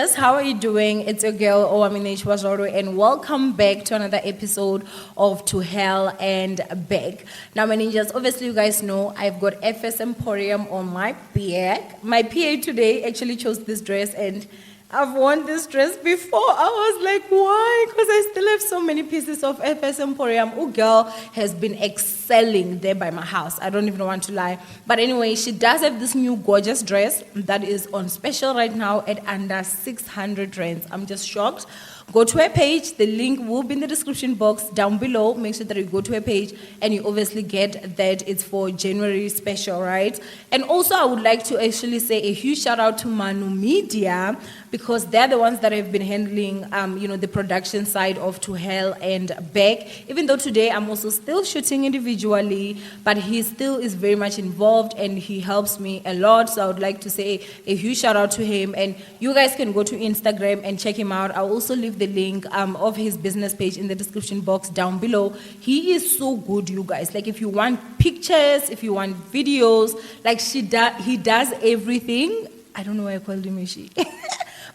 ninjas, how are you doing? It's your girl Owamie, and welcome back to another episode of To Hell and Back. Now my ninjas, obviously you guys know I've got FS Emporium on my back. My PA today actually chose this dress, and I've worn this dress before. I was like, why? Because I still have so many pieces of FS Emporium. Oh, girl has been excelling there by my house. I don't even want to lie. But anyway, she does have this new gorgeous dress that is on special right now at under 600 rands. I'm just shocked. Go to her page. The link will be in the description box down below. Make sure that you go to her page and you obviously get that it's for January special, right? And also, I would like to actually say a huge shout out to Manu Media, because they're the ones that have been handling, the production side of To Hell and Back. Even though today I'm also still shooting individually, but he still is very much involved and he helps me a lot. So I would like to say a huge shout out to him. And you guys can go to Instagram and check him out. I'll also leave the link of his business page in the description box down below. He is so good, you guys. Like, if you want pictures, if you want videos, like he does everything. I don't know why I called him a she.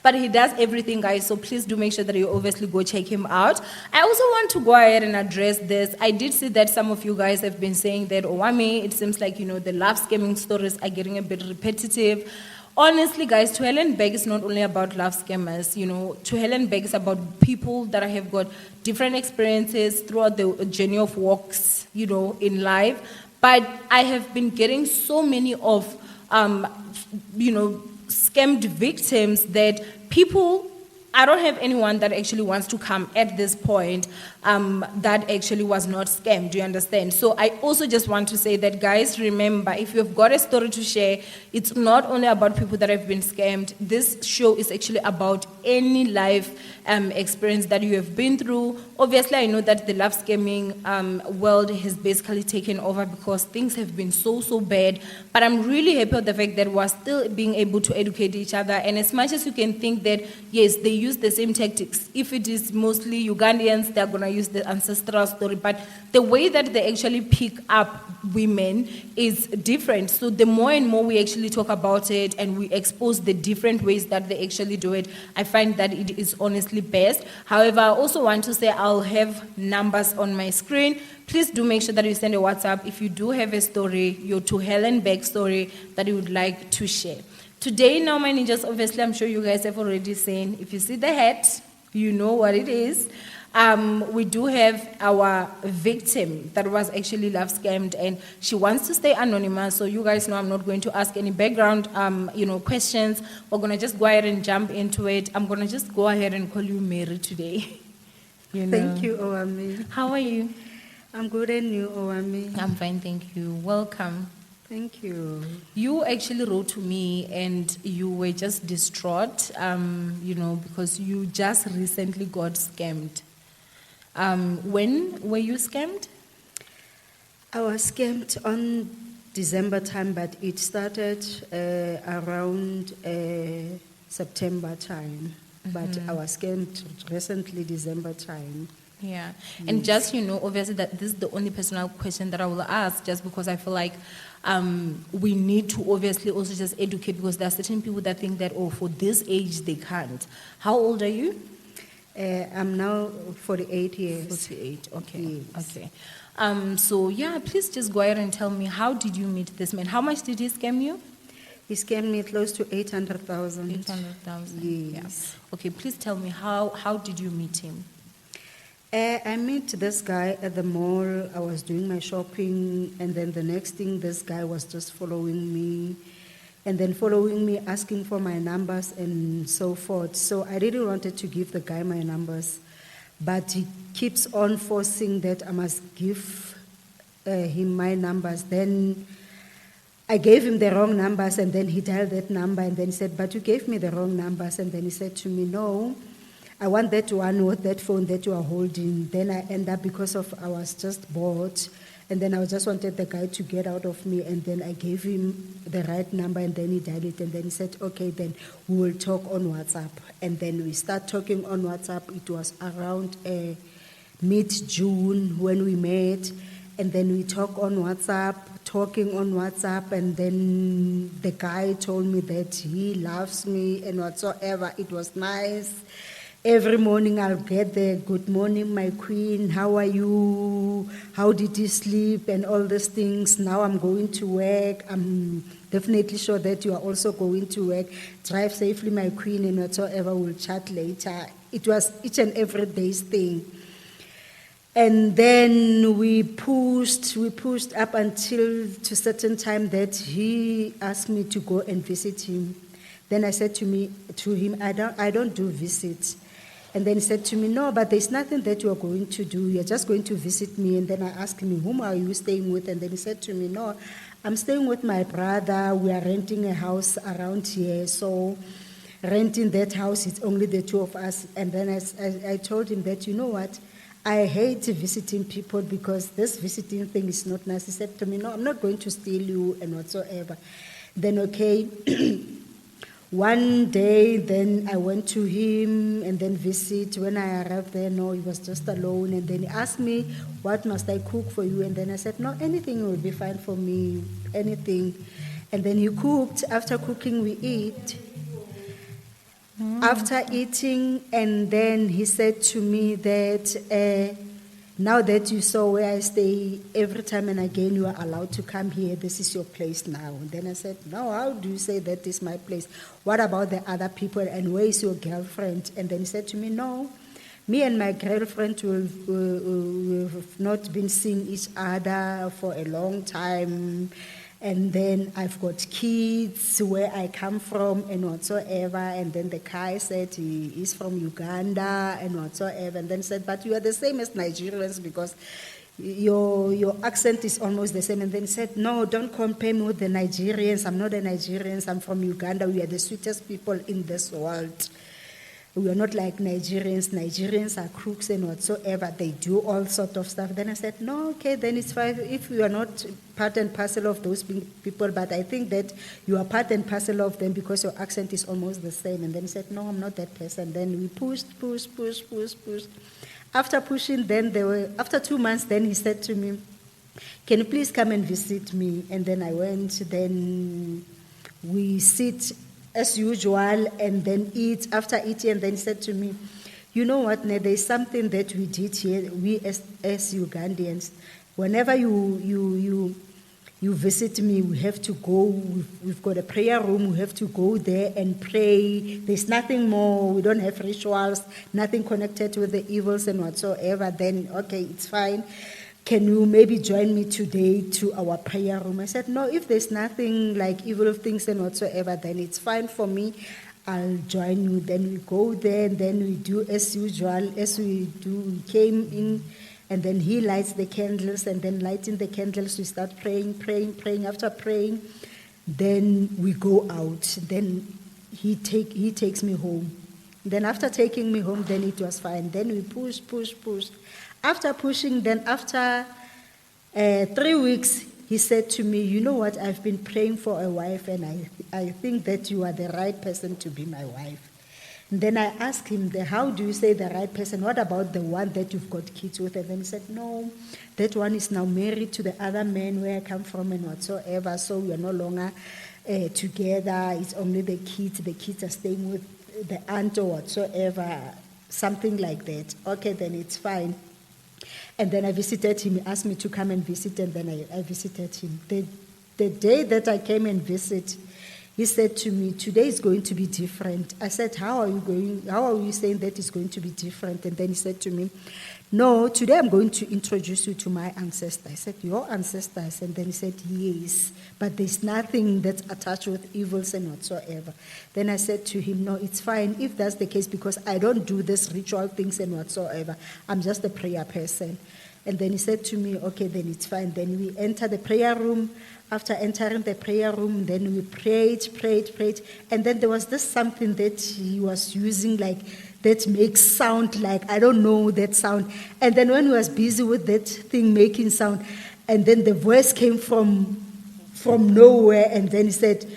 But he does everything, guys, so please do make sure that you obviously go check him out. I also want to go ahead and address this. I did see that some of you guys have been saying that, Owamie, it seems like, the love scamming stories are getting a bit repetitive. Honestly, guys, To Hell and Back is not only about love scammers. To Hell and Back is about people that have got different experiences throughout the journey of walks, in life. But I have been getting so many of, scammed victims that I don't have anyone that actually wants to come at this point that actually was not scammed. Do you understand? So I also just want to say that, guys, remember, if you've got a story to share, it's not only about people that have been scammed. This show is actually about any life experience that you have been through. Obviously, I know that the love scamming world has basically taken over because things have been so bad. But I'm really happy with the fact that we're still being able to educate each other. And as much as you can think that, yes, they use the same tactics. If it is mostly Ugandans, they're going to use the ancestral story. But the way that they actually pick up women is different. So the more and more we actually talk about it and we expose the different ways that they actually do it, I find that it is honestly best. However, I also want to say I'll have numbers on my screen. Please do make sure that you send a WhatsApp if you do have a story, your To Hell and Back story that you would like to share. Today, now my ninjas, obviously I'm sure you guys have already seen. If you see the hat, you know what it is. We do have our victim that was actually love scammed, and she wants to stay anonymous. So you guys know I'm not going to ask any background, questions. We're gonna just go ahead and jump into it. I'm gonna just go ahead and call you Mary today. Thank you, Owamie. How are you? I'm good, and you, Owamie? I'm fine, thank you. Welcome. Thank you. You actually wrote to me and you were just distraught, because you just recently got scammed. When were you scammed? I was scammed on December time, but it started around September time. But I was scammed recently, December time. Yeah. And just, obviously that this is the only personal question that I will ask, just because I feel like we need to obviously also just educate, because there are certain people that think that, for this age they can't. How old are you? I'm now 48 years. 48, okay. Yes. Okay. So, please just go ahead and tell me, how did you meet this man? How much did he scam you? He scammed me close to 800,000. 800,000, yes. Yeah. Okay, please tell me, how did you meet him? I met this guy at the mall. I was doing my shopping, and then the next thing, this guy was just following me, and then following me, asking for my numbers and so forth. So I really wanted to give the guy my numbers, but he keeps on forcing that I must give him my numbers. Then I gave him the wrong numbers, and then he dialed that number, and then he said, but you gave me the wrong numbers. And then he said to me, no, I want that one with that phone that you are holding. Then I end up, because I was just bored, and then I just wanted the guy to get out of me, and then I gave him the right number, and then he dialed it, and then he said, okay, then we will talk on WhatsApp. And then we start talking on WhatsApp. It was around mid-June when we met, And then we talking on WhatsApp, and then the guy told me that he loves me and whatsoever. It was nice. Every morning I'll get there, good morning, my queen, how are you? How did you sleep? And all these things. Now I'm going to work. I'm definitely sure that you are also going to work. Drive safely, my queen, and whatsoever. We'll chat later. It was each and every day's thing. And then we pushed up until to a certain time that he asked me to go and visit him. Then I said to him, I don't do visits. And then he said to me, no, but there's nothing that you are going to do. You're just going to visit me. And then I asked him, whom are you staying with? And then he said to me, no, I'm staying with my brother. We are renting a house around here. So renting that house, it's only the two of us. And then I told him that, you know what? I hate visiting people because this visiting thing is not nice. He said to me, no, I'm not going to steal you and whatsoever. Then, okay, one day, then I went to him and then visit. When I arrived there, no, he was just alone. And then he asked me, what must I cook for you? And then I said, no, anything will be fine for me, anything. And then he cooked. After cooking, we eat. After eating, and then he said to me that now that you saw where I stay, every time and again you are allowed to come here, this is your place now. And then I said, no, how do you say that is my place? What about the other people, and where is your girlfriend? And then he said to me, no, me and my girlfriend will have not been seeing each other for a long time. And then I've got kids where I come from and whatsoever. And then the guy said he is from Uganda and whatsoever. And then said, but you are the same as Nigerians because your accent is almost the same. And then he said, no, don't compare me with the Nigerians. I'm not a Nigerian. I'm from Uganda. We are the sweetest people in this world. We are not like Nigerians. Nigerians are crooks and whatsoever. They do all sort of stuff. Then I said, no, okay, then it's fine if you are not part and parcel of those people, but I think that you are part and parcel of them because your accent is almost the same. And then he said, no, I'm not that person. Then we pushed. After pushing, then after 2 months, then he said to me, can you please come and visit me? And then I went, then we sit as usual, and then eat. After eating, and then he said to me, you know what, Ne, there's something that we did here, we as Ugandans. Whenever you visit me, we have to go, we've got a prayer room, we have to go there and pray. There's nothing more, we don't have rituals, nothing connected with the evils and whatsoever. Then, okay, it's fine. Can you maybe join me today to our prayer room? I said, no, if there's nothing like evil things and whatsoever, then it's fine for me. I'll join you. Then we go there, and then we do as usual, as we do. We came in, and then he lights the candles, and then lighting the candles, we start praying. After praying, then we go out. Then he takes me home. Then after taking me home, then it was fine. Then we push. After pushing, then after 3 weeks, he said to me, you know what, I've been praying for a wife, and I think that you are the right person to be my wife. And then I asked him, how do you say the right person? What about the one that you've got kids with? And then he said, no, that one is now married to the other man where I come from and whatsoever, so we are no longer together. It's only the kids. The kids are staying with the aunt or whatsoever, something like that. Okay, then it's fine. And then I visited him. He asked me to come and visit, and then I visited him. The day that I came and visit, he said to me, today is going to be different. I said, how are you saying that it's going to be different? And then he said to me, no, today I'm going to introduce you to my ancestor. I said, your ancestors? And then he said, yes, but there's nothing that's attached with evils and whatsoever. Then I said to him, no, it's fine if that's the case, because I don't do this ritual things and whatsoever. I'm just a prayer person. And then he said to me, okay, then it's fine. Then we enter the prayer room. After entering the prayer room, then we prayed. And then there was this something that he was using, like, that makes sound, like, I don't know that sound. And then when he was busy with that thing making sound, and then the voice came from nowhere, and then he said,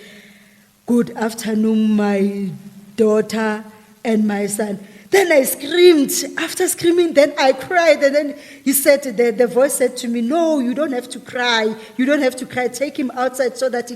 good afternoon, my daughter and my son. Then I screamed. After screaming, then I cried. And then he said, the voice said to me, no, you don't have to cry. You don't have to cry. Take him outside so that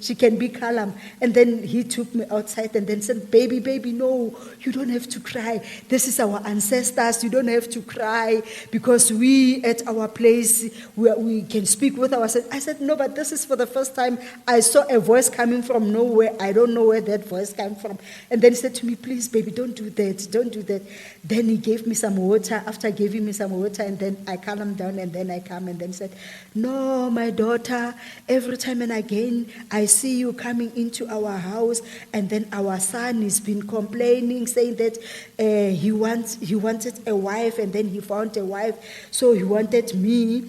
she can be calm. And then he took me outside and then said, baby, no, you don't have to cry. This is our ancestors. You don't have to cry because we at our place, we can speak with ourselves. I said, no, but this is for the first time. I saw a voice coming from nowhere. I don't know where that voice came from. And then he said to me, please, baby, don't do that. Don't do that. Then he gave me some water. After giving me some water, and then I calmed down, and then I come and then said, no, my daughter, every time and again I see you coming into our house, and then our son has been complaining, saying that he wanted a wife, and then he found a wife, so he wanted me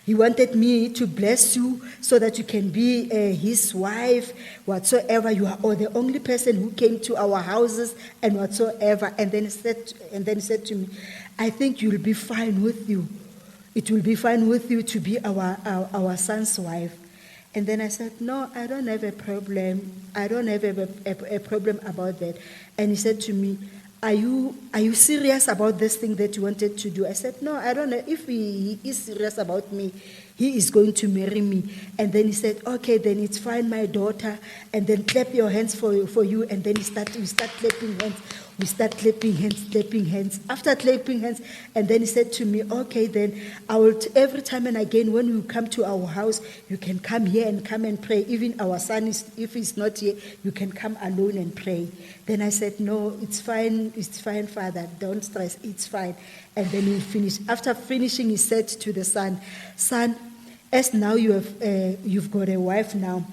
He wanted me to bless you so that you can be his wife, whatsoever you are, or the only person who came to our houses and whatsoever. And then he said to me, I think you'll be fine with you. It will be fine with you to be our son's wife. And then I said, no, I don't have a problem. I don't have a problem about that. And he said to me, Are you serious about this thing that you wanted to do? I said, no, I don't know. If he is serious about me, he is going to marry me. And then he said, okay, then it's fine, my daughter. And then clap your hands for you. And then we start clapping hands. We start clapping hands. After clapping hands, and then he said to me, okay, then I will, every time and again, when you come to our house, you can come here and come and pray. Even our son, if he's not here, you can come alone and pray. Then I said, no, it's fine, Father, don't stress, it's fine. And then he finished. After finishing, he said to the son, as now you've got a wife now,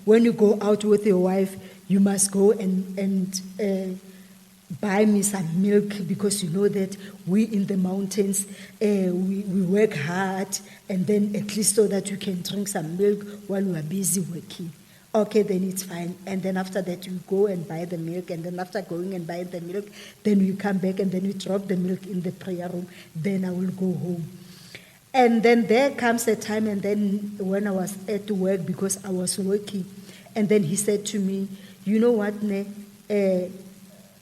when you go out with your wife, you must go and buy me some milk, because you know that we in the mountains, we work hard, and then at least so that you can drink some milk while we are busy working. Okay, then it's fine. And then after that, you go and buy the milk, and then after going and buying the milk, then you come back and then you drop the milk in the prayer room. Then I will go home. And then there comes a time, and then when I was at work, because I was working, and then he said to me, you know what,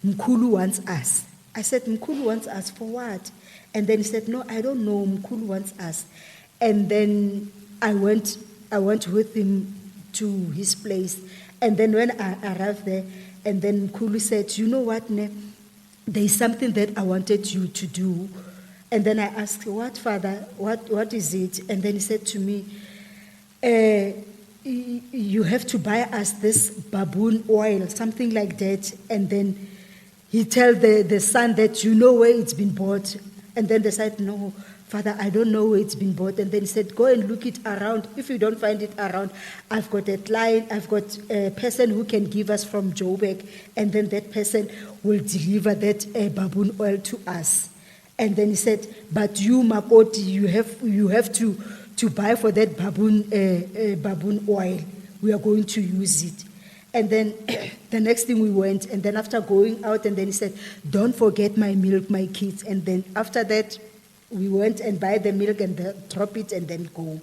Mkulu wants us. I said, Mkulu wants us for what? And then he said, no, I don't know, Mkulu wants us. And then I went with him to his place. And then when I arrived there, and then Mkulu said, you know what, there is something that I wanted you to do. And then I asked, what, Father, what is it? And then he said to me, you have to buy us this baboon oil, something like that. And then he tell the son that you know where it's been bought. And then they said, no, Father, I don't know where it's been bought. And then he said, go and look it around. If you don't find it around, I've got a client, I've got a person who can give us from Joburg, and then that person will deliver that baboon oil to us. And then he said, but you, Makoti, you have to buy for that baboon oil. We are going to use it. And then the next thing we went, and then after going out, and then he said, don't forget my milk, my kids. And then after that, we went and buy the milk and drop it and then go.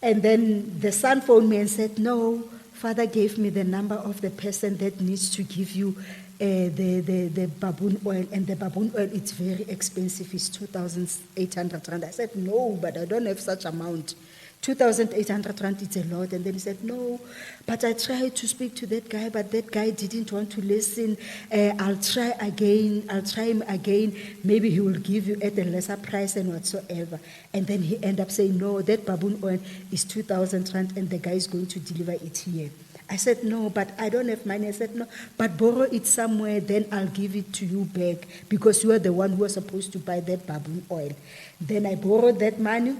And then the son phoned me and said, no, Father gave me the number of the person that needs to give you the baboon oil. And the baboon oil, it's very expensive. It's 2,800 rand. I said, no, but I don't have such amount. 2,800 rand, it's a lot. And then he said, no, but I tried to speak to that guy, but that guy didn't want to listen. I'll try him again. Maybe he will give you at a lesser price and whatsoever. And then he ended up saying, no, that baboon oil is 2,000 rand and the guy is going to deliver it here. I said, no, but I don't have money. I said, no, but borrow it somewhere, then I'll give it to you back, because you are the one who was supposed to buy that baboon oil. Then I borrowed that money,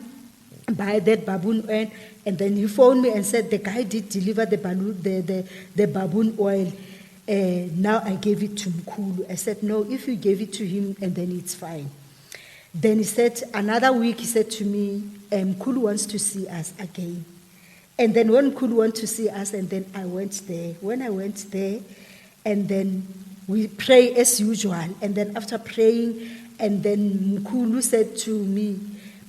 buy that baboon oil, and then he phoned me and said the guy did deliver the baboon oil. Now I gave it to Mkulu. I said, no, if you gave it to him, and then it's fine. Then he said, another week, he said to me, Mkulu wants to see us again. And then when Mkulu wanted to see us, and then I went there. When I went there, and then we pray as usual. And then after praying, and then Mkulu said to me,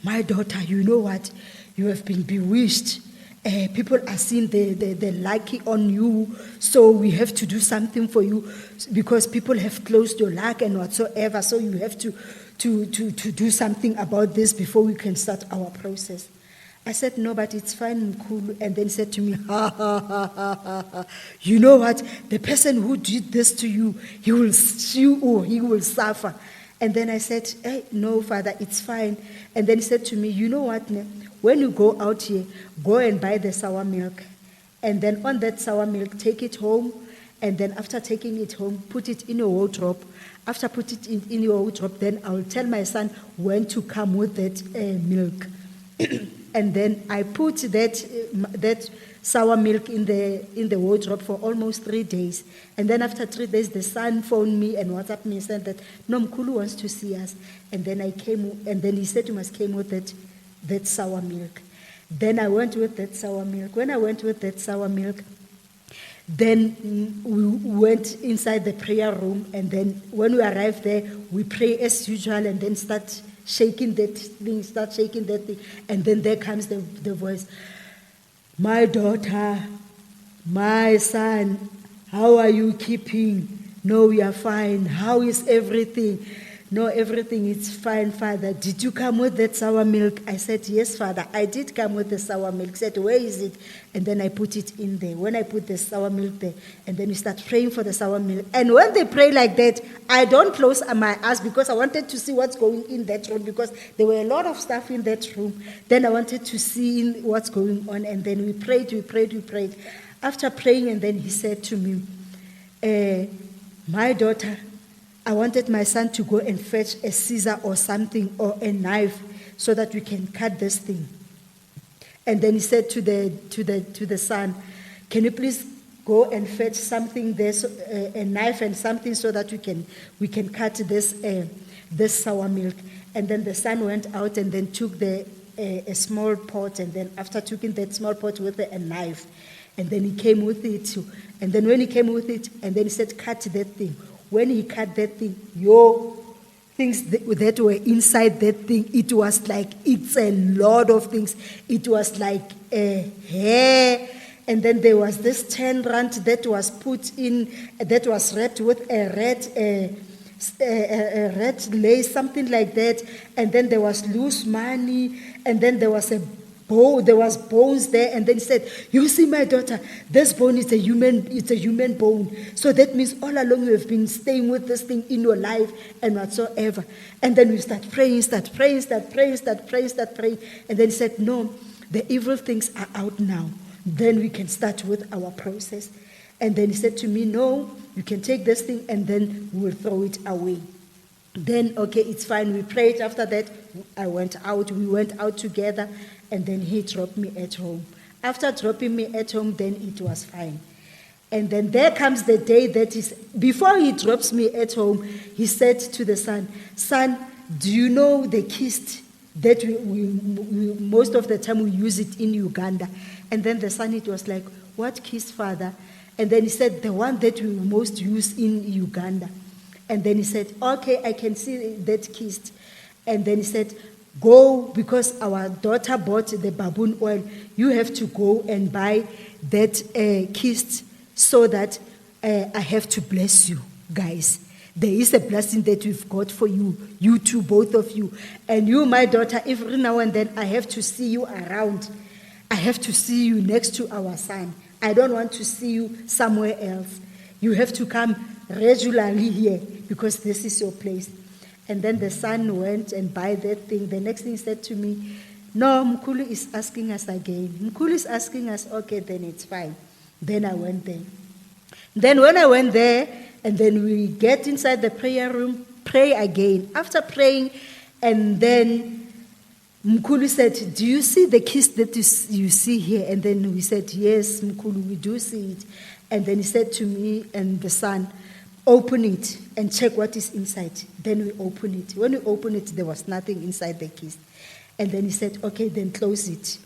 my daughter, you know what? You have been bewitched. people are seeing the lucky on you, so we have to do something for you because people have closed your luck and whatsoever. So you have to do something about this before we can start our process. I said, no, but it's fine, Mkhulu. And then said to me, ha, ha, ha, ha, ha, ha. You know what? The person who did this to you, he will sue or he will suffer. And then I said, hey, no, Father, it's fine. And then he said to me, you know what? When you go out here, go and buy the sour milk. And then on that sour milk, take it home. And then after taking it home, put it in a wardrobe. After put it in your wardrobe, then I will tell my son when to come with that milk. And then I put that sour milk in the wardrobe for almost 3 days. And then after 3 days, the son phoned me and WhatsApp me and said that, no, Mkhulu wants to see us. And then I came, and then he said you must came with that sour milk. Then I went with that sour milk. When I went with that sour milk, then we went inside the prayer room. And then when we arrived there, we pray as usual and then start shaking that thing, and then there comes the voice, my daughter, my son, how are you keeping? No, we are fine. How is everything? No, everything is fine, Father. Did you come with that sour milk? I said, yes, Father, I did come with the sour milk. He said, where is it? And then I put it in there. When I put the sour milk there, and then we start praying for the sour milk. And when they pray like that, I don't close my eyes because I wanted to see what's going in that room because there were a lot of stuff in that room. Then I wanted to see what's going on. And then we prayed. After praying, and then he said to me, my daughter, I wanted my son to go and fetch a scissor or something or a knife so that we can cut this thing. And then he said to the son, can you please go and fetch something there, a knife and something so that we can cut this sour milk. And then the son went out and then took a small pot, and then after taking that small pot with a knife, and then he came with it too. And then when he came with it, and then he said, cut that thing. When he cut that thing, things that were inside that thing, it was like, it's a lot of things. It was like a hair, and then there was this 10 rand that was put in, that was wrapped with a red lace, something like that, and then there was loose money, and then there was bones there, and then he said, you see, my daughter, this bone is a human bone. So that means all along you have been staying with this thing in your life and whatsoever. And then we start praying. And then he said, no, the evil things are out now. Then we can start with our process. And then he said to me, no, you can take this thing and then we'll throw it away. Then, okay, it's fine. We prayed. After that, we went out together. And then he dropped me at home. After dropping me at home, then it was fine. And then there comes the day that is, before he drops me at home, he said to the son, do you know the kist that we most of the time we use it in Uganda? And then the son, it was like, what kist, Father? And then he said, the one that we most use in Uganda. And then he said, okay, I can see that kist. And then he said, go, because our daughter bought the baboon oil, you have to go and buy that kist so that I have to bless you, guys. There is a blessing that we've got for you two, both of you. And you, my daughter, every now and then I have to see you around. I have to see you next to our son. I don't want to see you somewhere else. You have to come regularly here because this is your place. And then the son went and buy that thing. The next thing he said to me, no, Mkhulu is asking us again. Mkhulu is asking us, okay, then it's fine. Then I went there. Then when I went there, and then we get inside the prayer room, pray again. After praying, and then Mkhulu said, do you see the kiss that you see here? And then we said, yes, Mkhulu, we do see it. And then he said to me and the son, open it and check what is inside. Then we open it. When we open it, there was nothing inside the kiss. And then he said, okay, then close it.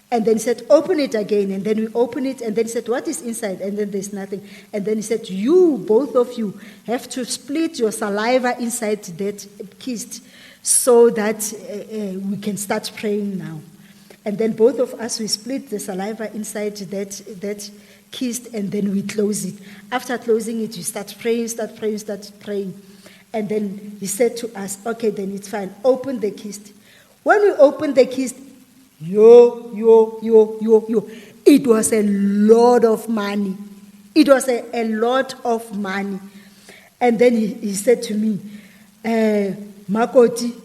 And then he said, open it again. And then we open it. And then he said, what is inside? And then there's nothing. And then he said, you, both of you, have to split your saliva inside that kiss so that we can start praying now. And then both of us, we split the saliva inside that kist, and then we close it. After closing it, you start praying. And then he said to us, okay, then it's fine. Open the kist. When we opened the kist, yo. It was a lot of money. It was a lot of money. And then he said to me, Makoti,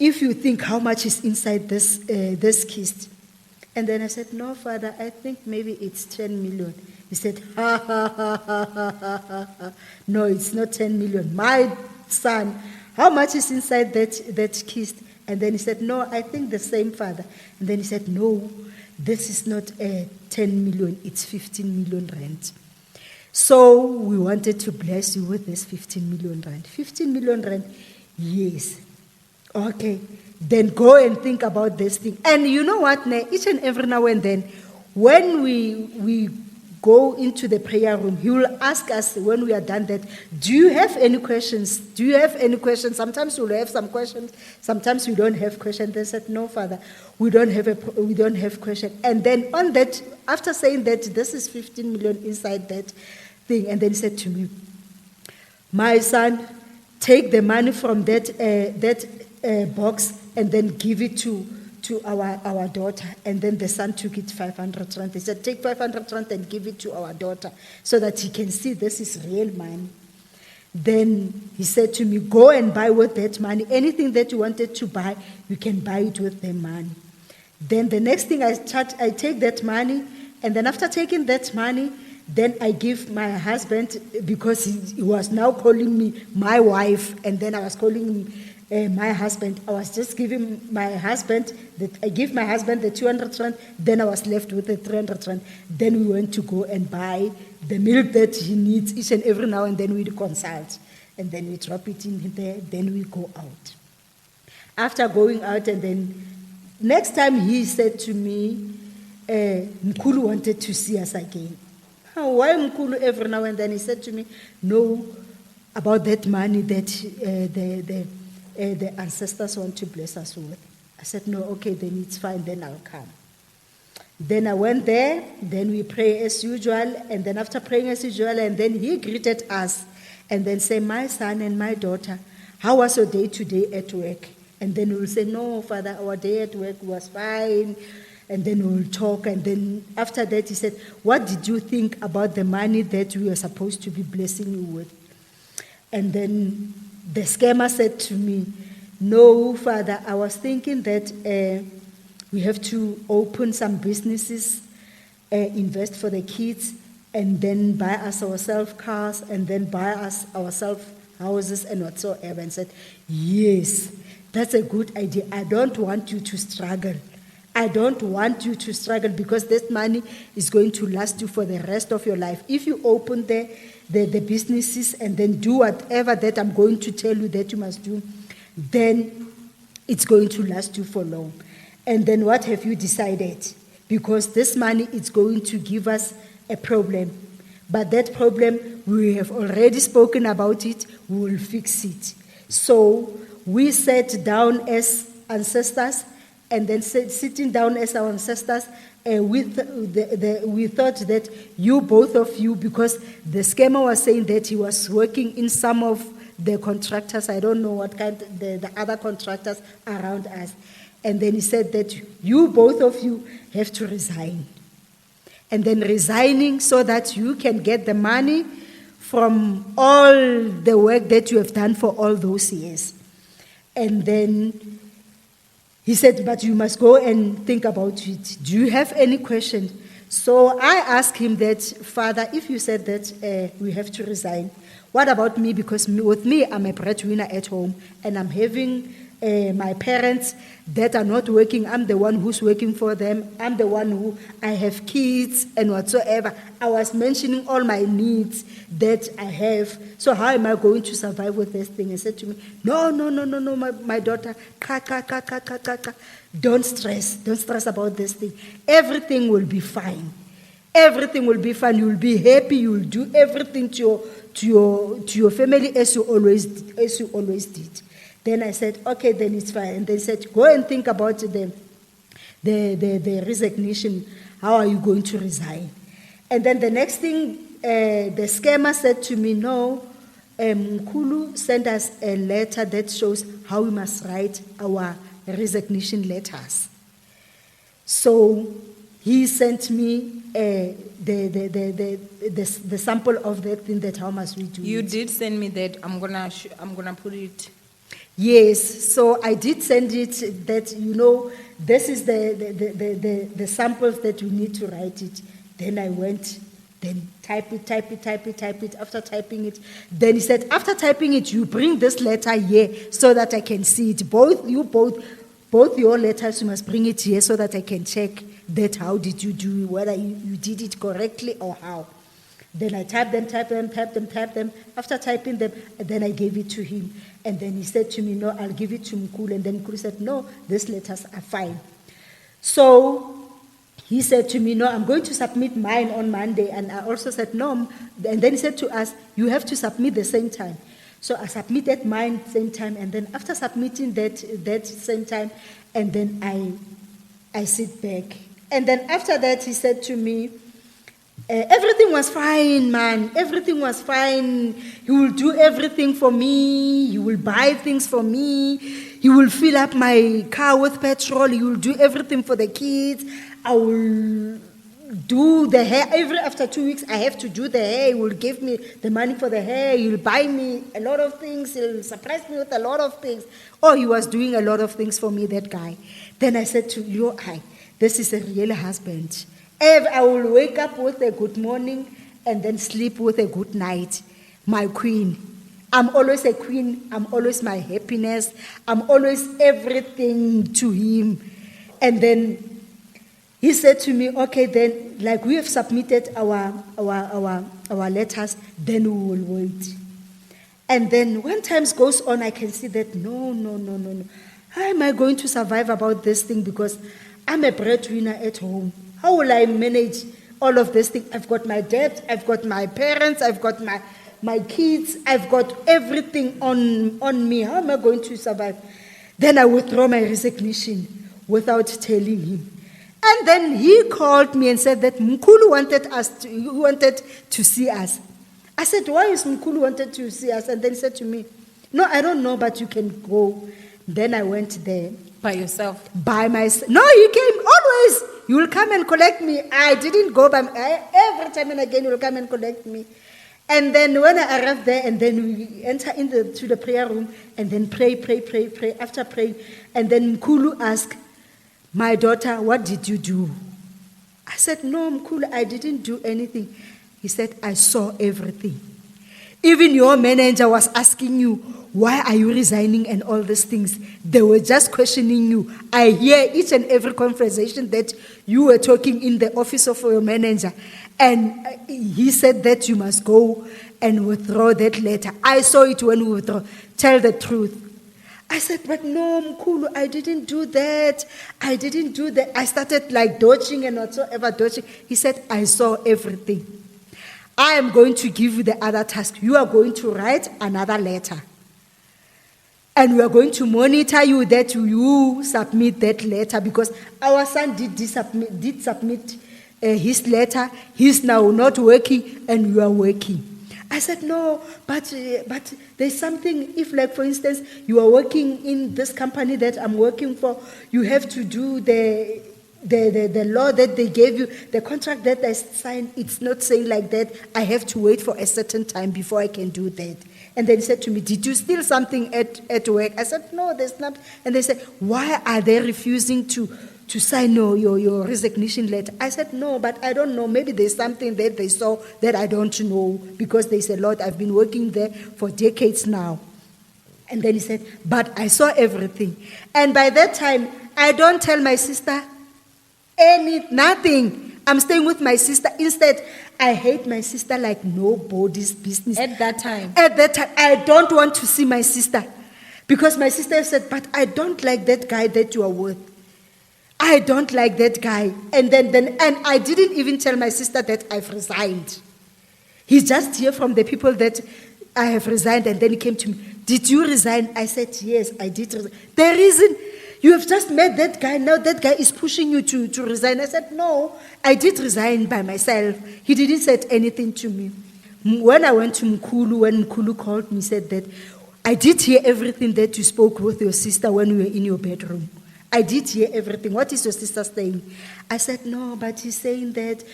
if you think how much is inside this kist. And then I said, no, Father, I think maybe it's 10 million. He said, ha. No, it's not 10 million. My son, how much is inside that kist? And then he said, no, I think the same, Father. And then he said, no, this is not 10 million, it's 15 million rand. So we wanted to bless you with this 15 million rand. 15 million rand, yes. Okay, then go and think about this thing. And you know what, each and every now and then, when we go into the prayer room, he will ask us when we are done that, do you have any questions? Do you have any questions? Sometimes we'll have some questions, sometimes we don't have questions. They said, no, Father, we don't have questions. And then on that, after saying that this is 15 million inside that thing, and then he said to me, my son, take the money from that box and then give it to our daughter. And then the son took it 500 rand. He said, take 500 rand and give it to our daughter so that he can see this is real money. Then he said to me, go and buy with that money. Anything that you wanted to buy, you can buy it with the money. Then the next thing I take that money, and then after taking that money, then I give my husband, because he was now calling me my wife, and then I was calling him my husband. I was just giving my husband, I give my husband the 200 rand, then I was left with the 300 rand. Then we went to go and buy the milk that he needs each and every now and then. We consult, and then we drop it in there, then we go out. After going out, and then next time he said to me, Mkulu wanted to see us again. Why Mkulu every now and then? He said to me, no, about that money that the ancestors want to bless us with. I said, no, okay, then it's fine, then I'll come. Then I went there, then we pray as usual, and then after praying as usual, and then he greeted us, and then say, my son and my daughter, how was your day today at work? And then we'll say, no, Father, our day at work was fine. And then we'll talk, and then after that he said, what did you think about the money that we were supposed to be blessing you with? And then the scammer said to me, no, Father, I was thinking that we have to open some businesses, invest for the kids, and then buy us ourselves cars, and then buy us ourselves houses and whatsoever. And said, yes, that's a good idea. I don't want you to struggle. I don't want you to struggle, because this money is going to last you for the rest of your life. If you open the businesses and then do whatever that I'm going to tell you that you must do, then it's going to last you for long. And then what have you decided? Because this money is going to give us a problem. But that problem, we have already spoken about it, we will fix it. So we sat down as ancestors, and then sitting down as our ancestors, we thought that you, both of you, because the scammer was saying that he was working in some of the contractors, I don't know what kind, the other contractors around us. And then he said that you, both of you, have to resign. And then resigning so that you can get the money from all the work that you have done for all those years. And then he said, but you must go and think about it. Do you have any questions? So I asked him that, Father, if you said that we have to resign, what about me? Because with me, I'm a breadwinner at home, and I'm having my parents that are not working. I'm the one who's working for them. I'm the one who, I have kids and whatsoever. I was mentioning all my needs that I have. So how am I going to survive with this thing? He said to me, no, my daughter, don't stress about this thing. Everything will be fine. Everything will be fine. You'll be happy. You'll do everything to your family as you always did. Then I said, okay, then it's fine. And they said, go and think about the resignation. How are you going to resign? And then the next thing, the scammer said to me, no, Mkulu sent us a letter that shows how we must write our resignation letters. So he sent me the sample of that thing, that how must we do You it. did send me that. I'm gonna put it. Yes, so I did send it that, this is the samples that we need to write it. Then I went, then type it. After typing it, then he said, after typing it, you bring this letter here so that I can see it. Both your letters, you must bring it here so that I can check that how did you do, whether you did it correctly or how. Then I typed them. After typing them, then I gave it to him. And then he said to me, no, I'll give it to Mkulu. And then Mkulu said, no, these letters are fine. So he said to me, no, I'm going to submit mine on Monday. And I also said, no. And then he said to us, you have to submit the same time. So I submitted mine same time. And then after submitting that same time, and then I sit back. And then after that, he said to me, everything was fine, man. Everything was fine. He will do everything for me. He will buy things for me. He will fill up my car with petrol. He will do everything for the kids. I will do the hair. After 2 weeks, I have to do the hair. He will give me the money for the hair. He will buy me a lot of things. He will surprise me with a lot of things. Oh, he was doing a lot of things for me, that guy. Then I said to you, this is a real husband. I will wake up with a good morning and then sleep with a good night. My queen. I'm always a queen. I'm always my happiness. I'm always everything to him. And then he said to me, okay, then, like we have submitted our letters, then we will wait. And then when time goes on, I can see that, no. How am I going to survive about this thing? Because I'm a breadwinner at home. How will I manage all of this thing? I've got my debt, I've got my parents, I've got my kids, I've got everything on me. How am I going to survive? Then I withdraw my resignation without telling him. And then he called me and said that Mkulu wanted to see us. I said, why is Mkulu wanted to see us? And then he said to me, no, I don't know, but you can go. Then I went there. By yourself? By myself. No, he came always. You will come and collect me. I didn't go every time and again you will come and collect me. And then when I arrived there, and then we enter into the prayer room and then pray. After praying, and then Mkulu asked, my daughter, what did you do? I said, no, Mkulu, I didn't do anything. He said, I saw everything. Even your manager was asking you, why are you resigning and all these things? They were just questioning you. I hear each and every conversation that you were talking in the office of your manager. And he said that you must go and withdraw that letter. I saw it when we withdraw. Tell the truth. I said, but no, Mkulu, I didn't do that. I started like dodging and whatsoever dodging. He said, I saw everything. I am going to give you the other task. You are going to write another letter. And we are going to monitor you that you submit that letter, because our son did submit his letter. He's now not working and you are working. I said, no, but there's something. If, like, for instance, you are working in this company that I'm working for, you have to do the law that they gave you, the contract that I signed. It's not saying like that. I have to wait for a certain time before I can do that. And then he said to me, did you steal something at work? I said, no, there's not. And they said, why are they refusing to sign your resignation letter? I said, no, but I don't know. Maybe there's something that they saw that I don't know, because they said, Lord, I've been working there for decades now. And then he said, but I saw everything. And by that time, I don't tell my sister nothing. I'm staying with my sister. Instead, I hate my sister like nobody's business. At that time, I don't want to see my sister, because my sister said, but I don't like that guy that you are with. I don't like that guy. And then I didn't even tell my sister that I've resigned. He just heard from the people that I have resigned, and then he came to me, did you resign? I said, yes, I did resign. The reason, You have just met that guy. Now that guy is pushing you to resign. I said, no, I did resign by myself. He didn't say anything to me. When I went to Mkulu, when Mkulu called me, said that, I did hear everything that you spoke with your sister when we were in your bedroom. I did hear everything. What is your sister saying? I said, no, but he's saying that,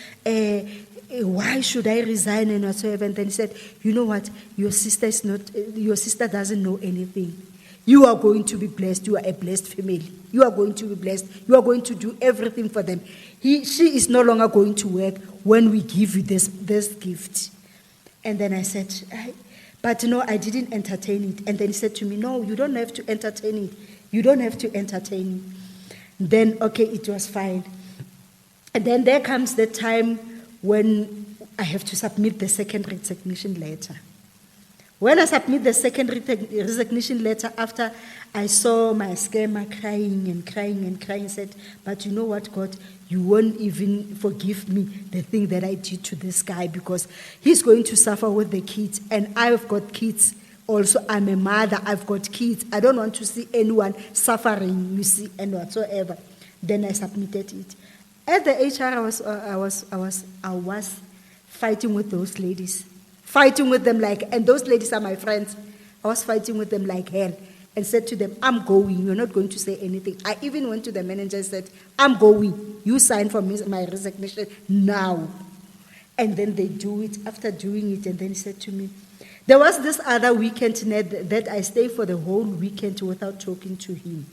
why should I resign and whatsoever? And then he said, you know what? Your sister doesn't know anything. You are going to be blessed. You are a blessed family. You are going to be blessed. You are going to do everything for them. She is no longer going to work when we give you this gift. And then I said, but no, I didn't entertain it. And then he said to me, no, you don't have to entertain it. You don't have to entertain it. Then, okay, it was fine. And then there comes the time when I have to submit the second resignation letter. When I submit the second resignation letter, after I saw my scammer crying and crying and crying, said, but you know what, God, you won't even forgive me the thing that I did to this guy because he's going to suffer with the kids. And I've got kids also. I'm a mother. I've got kids. I don't want to see anyone suffering, you see, and whatsoever. Then I submitted it. At the HR, I was fighting with those ladies. Fighting with them and those ladies are my friends. I was fighting with them like hell and said to them, I'm going. You're not going to say anything. I even went to the manager and said, I'm going. You sign for my resignation now. And then they do it. After doing it, and then he said to me, there was this other weekend that I stayed for the whole weekend without talking to him.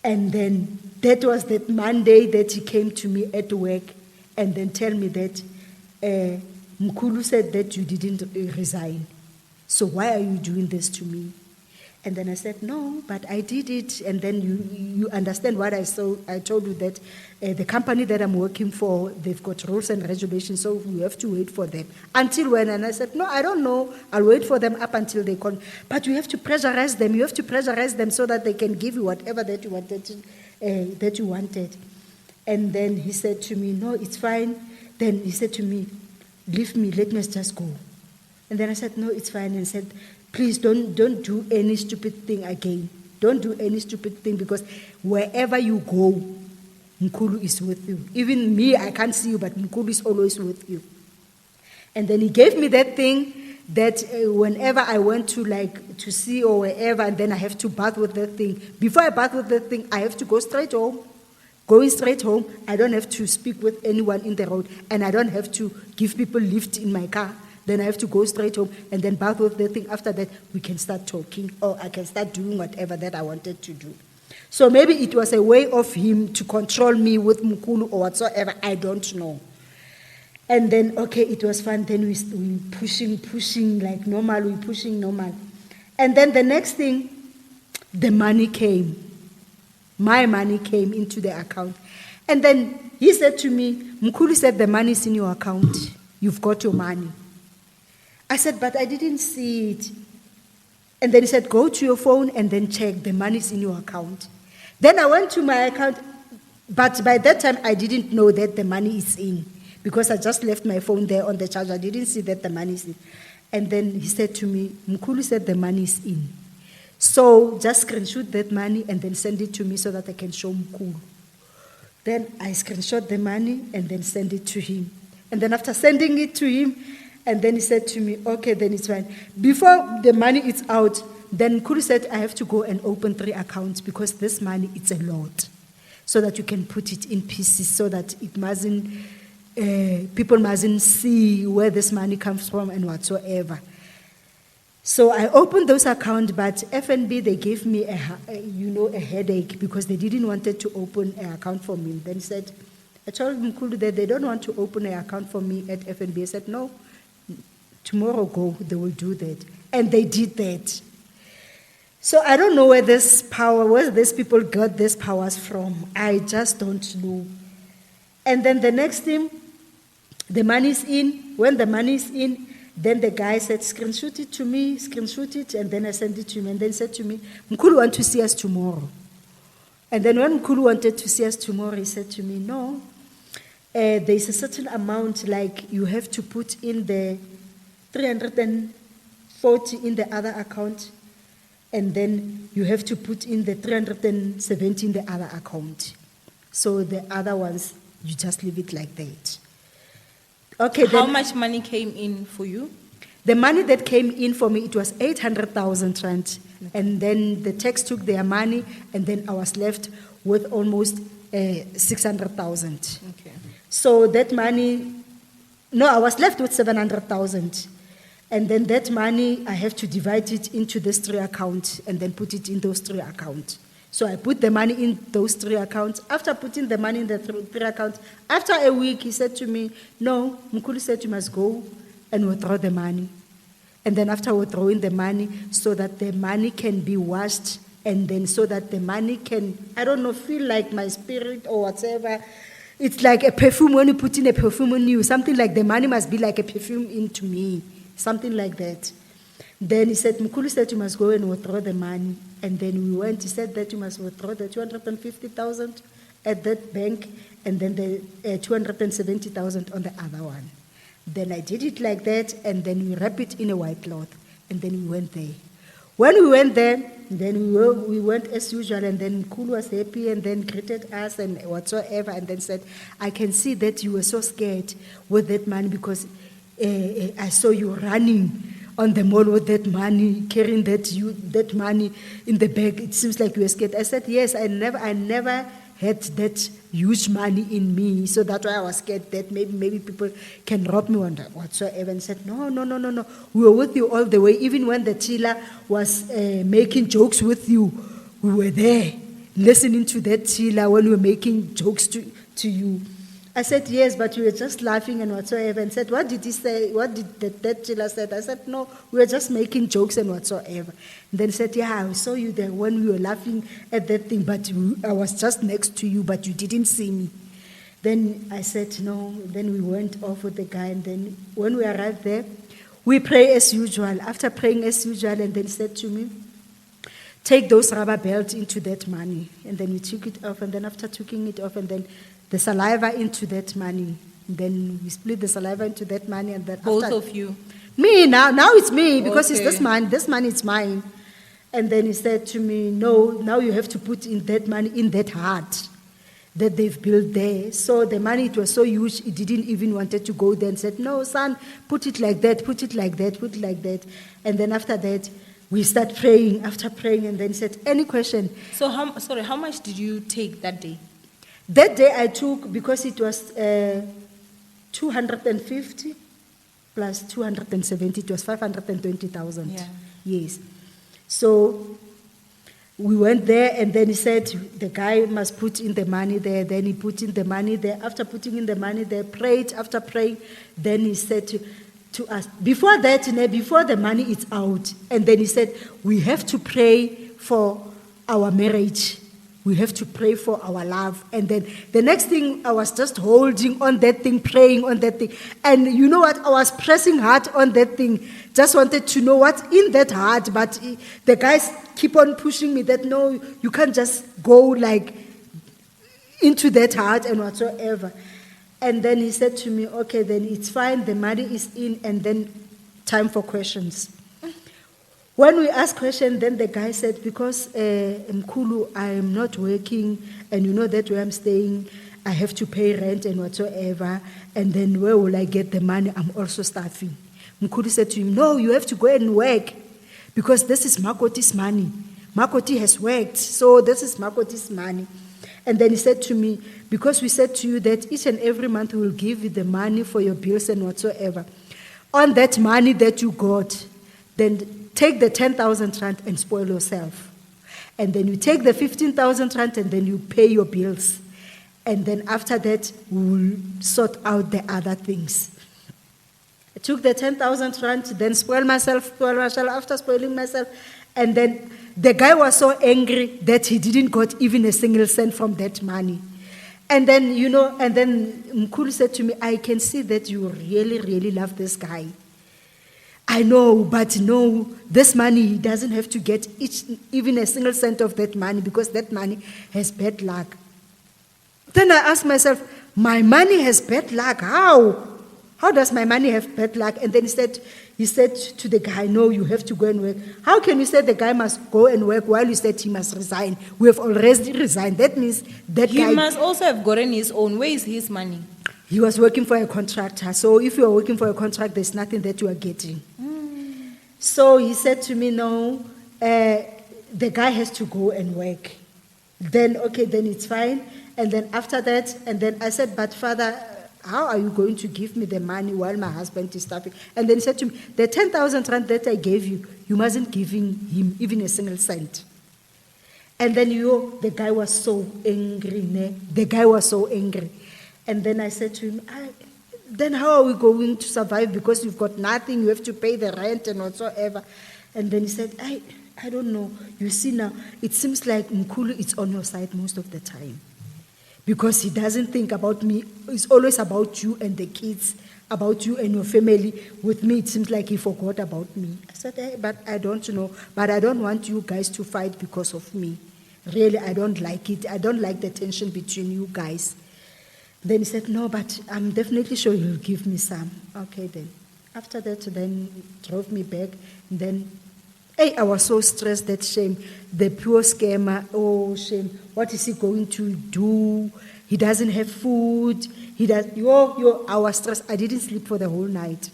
And then that was that Monday that he came to me at work and then tell me that Mkulu said that you didn't resign. So why are you doing this to me? And then I said, no, but I did it. And then you understand what I saw. I told you that the company that I'm working for, they've got rules and regulations, so we have to wait for them. Until when? And I said, no, I don't know. I'll wait for them up until they call. But you have to pressurize them. You have to pressurize them so that they can give you whatever that you wanted. And then he said to me, no, it's fine. Then he said to me, leave me, let me just go. And then I said, no, it's fine. And he said, please don't do any stupid thing again. Don't do any stupid thing because wherever you go, Mkulu is with you. Even me, I can't see you, but Mkulu is always with you. And then he gave me that thing that whenever I went to see or wherever, and then I have to bath with that thing. Before I bath with that thing, I have to go straight home. Going straight home, I don't have to speak with anyone in the road, and I don't have to give people lift in my car. Then I have to go straight home and then bath with the thing. After that, we can start talking, or I can start doing whatever that I wanted to do. So maybe it was a way of him to control me with Mkulu or whatsoever. I don't know. And then, okay, it was fun. Then we pushing like normal. We pushing normal. And then the next thing, the money came. My money came into the account. And then he said to me, Mkulu said, the money is in your account. You've got your money. I said, but I didn't see it. And then he said, go to your phone and then check. The money is in your account. Then I went to my account. But by that time, I didn't know that the money is in. Because I just left my phone there on the charger. I didn't see that the money is in. And then he said to me, Mkulu said the money is in. So just screenshot that money and then send it to me so that I can show Mkulu. Then I screenshot the money and then send it to him. And then after sending it to him, and then he said to me, okay, then it's fine. Before the money is out, then Mkulu said, I have to go and open 3 accounts because this money, it's a lot. So that you can put it in pieces so that it mustn't, people mustn't see where this money comes from and whatsoever. So I opened those accounts, but FNB, they gave me a headache because they didn't want to open an account for me. Then said, I told Mkulu that they don't want to open an account for me at FNB. I said, no, tomorrow they will do that. And they did that. So I don't know where these people got these powers from. I just don't know. And then the next thing, the money is in. When the money is in, then the guy said, screenshot it to me, screenshot it, and then I sent it to him. And then said to me, Mkulu want to see us tomorrow. And then when Mkulu wanted to see us tomorrow, he said to me, no, there's a certain amount, like you have to put in the 340 in the other account. and then you have to put in the 370 in the other account. So the other ones, you just leave it like that. Okay. How then much money came in for you? the money that came in for me, it was 800,000 rand. And then the tax took their money, and then I was left with almost 600,000. Okay. So that money, no, I was left with 700,000. And then that money, I have to divide it into these 3 accounts and then put it in those 3 accounts. So I put the money in those 3 accounts. After putting the money in the 3 accounts, after a week, he said to me, no, Mkulu said you must go and withdraw the money. And then after withdrawing the money, so that the money can be washed, and then so that the money can, I don't know, feel like my spirit or whatever. It's like a perfume, when you put in a perfume on you, something like the money must be like a perfume into me, something like that. Then he said, Mkulu said you must go and withdraw the money. And then we went, he said that you must withdraw the 250,000 at that bank, and then the 270,000 on the other one. Then I did it like that, and then we wrap it in a white cloth, and then we went there. When we went there, then we went as usual, and then Mkulu was happy, and then greeted us and whatsoever, and then said, I can see that you were so scared with that money because I saw you running on the mall with that money, carrying that money in the bag. It seems like you were scared. I said, yes, I never had that huge money in me, so that's why I was scared that maybe people can rob me on that whatsoever. And said, no, we were with you all the way. Even when the chiller was making jokes with you, we were there, listening to that chiller when we were making jokes to you. I said, yes, but we were just laughing and whatsoever. And said, what did he say? What did that chiller say? I said, no, we were just making jokes and whatsoever. And then he said, yeah, I saw you there when we were laughing at that thing, but I was just next to you, but you didn't see me. Then I said, no. Then we went off with the guy, and then when we arrived there, we pray as usual. After praying as usual, and then he said to me, take those rubber belts into that money. And then we took it off, and then after taking it off, and then the saliva into that money. Then we split the saliva into that money, and then Both of you? Me, now it's me, because it's Okay. this money is mine. And then he said to me, no, now you have to put in that money in that heart that they've built there. So the money, it was so huge, it didn't even wanted to go there, and said, no, son, put it like that, put it like that, put it like that. And then after that, we start praying, after praying, and then he said, any question? So, how much did you take that day? That day I took, because it was 250 plus 270, it was 520,000. Yeah. Yes. So we went there, and then he said the guy must put in the money there. Then he put in the money there. After putting in the money there, prayed. After praying, then he said to us, before that, before the money is out, and then he said, we have to pray for our marriage. We have to pray for our love. And then the next thing, I was just holding on that thing, praying on that thing. And you know what? I was pressing hard on that thing. Just wanted to know what's in that heart. But the guys keep on pushing me that, no, you can't just go like into that heart and whatsoever. And then he said to me, okay, then it's fine. The money is in, and then time for questions. When we asked questions, then the guy said, because Mkulu, I am not working, and you know that where I'm staying, I have to pay rent and whatsoever, and then where will I get the money? I'm also starving. Mkulu said to him, no, you have to go and work, because this is Makoti's money. Makoti has worked, so this is Makoti's money. And then he said to me, because we said to you that each and every month we will give you the money for your bills and whatsoever. On that money that you got, then take the 10,000 rand and spoil yourself. And then you take the 15,000 rand and then you pay your bills. And then after that, we'll sort out the other things. I took the 10,000 rand, then spoil myself after spoiling myself. And then the guy was so angry that he didn't got even a single cent from that money. And then, Mkulu said to me, I can see that you really, really love this guy. I know, but no, this money, he doesn't have to get even a single cent of that money, because that money has bad luck. Then I asked myself, my money has bad luck, how? How does my money have bad luck? And then he said to the guy, no, you have to go and work. How can you say the guy must go and work while you said he must resign? We have already resigned. That means that He guy... must also have gotten his own. Where is his money? He was working for a contractor. So if you are working for a contract, there's nothing that you are getting. So he said to me, no, the guy has to go and work. Then, okay, then it's fine. And then after that, and then I said, but Father, how are you going to give me the money while my husband is starving? And then he said to me, the 10,000 rand that I gave you, you mustn't give him even a single cent. And then the guy was so angry. The guy was so angry. And then I said to him, then how are we going to survive? Because you've got nothing, you have to pay the rent and whatsoever. And then he said, I don't know. You see now, it seems like Mkhulu is on your side most of the time. Because he doesn't think about me. It's always about you and the kids, about you and your family. With me, it seems like he forgot about me. I said, but I don't know. But I don't want you guys to fight because of me. Really, I don't like it. I don't like the tension between you guys. Then he said, no, but I'm definitely sure he'll give me some. Okay, then. After that, then drove me back. And then, I was so stressed, that shame. The pure scammer, oh, shame. What is he going to do? He doesn't have food. I was stressed. I didn't sleep for the whole night.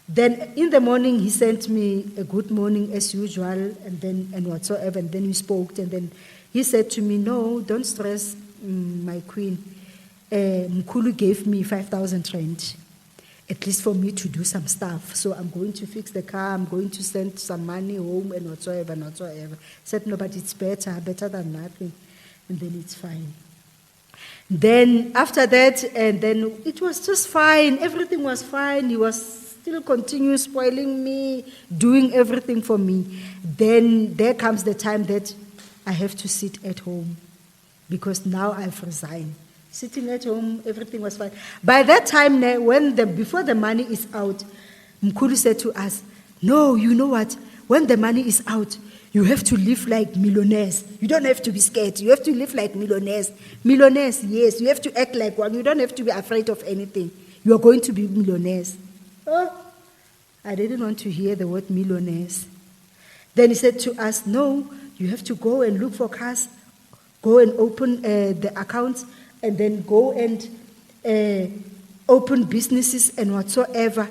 Then in the morning, he sent me a good morning as usual, and whatsoever. And then we spoke. And then he said to me, no, don't stress, my queen. Mkhulu gave me 5,000 rand, at least for me to do some stuff. So I'm going to fix the car, I'm going to send some money home and whatsoever. Said, no, but it's better than nothing. And then it's fine. Then after that, and then it was just fine. Everything was fine. He was still continue spoiling me, doing everything for me. Then there comes the time that I have to sit at home because now I've resigned. Sitting at home, everything was fine. By that time, before the money is out, Mkhulu said to us, no, you know what? When the money is out, you have to live like millionaires. You don't have to be scared. You have to live like millionaires. Millionaires, yes. You have to act like one. You don't have to be afraid of anything. You are going to be millionaires. Oh, I didn't want to hear the word millionaires. Then he said to us, no, you have to go and look for cars, go and open the accounts, and then go and open businesses and whatsoever.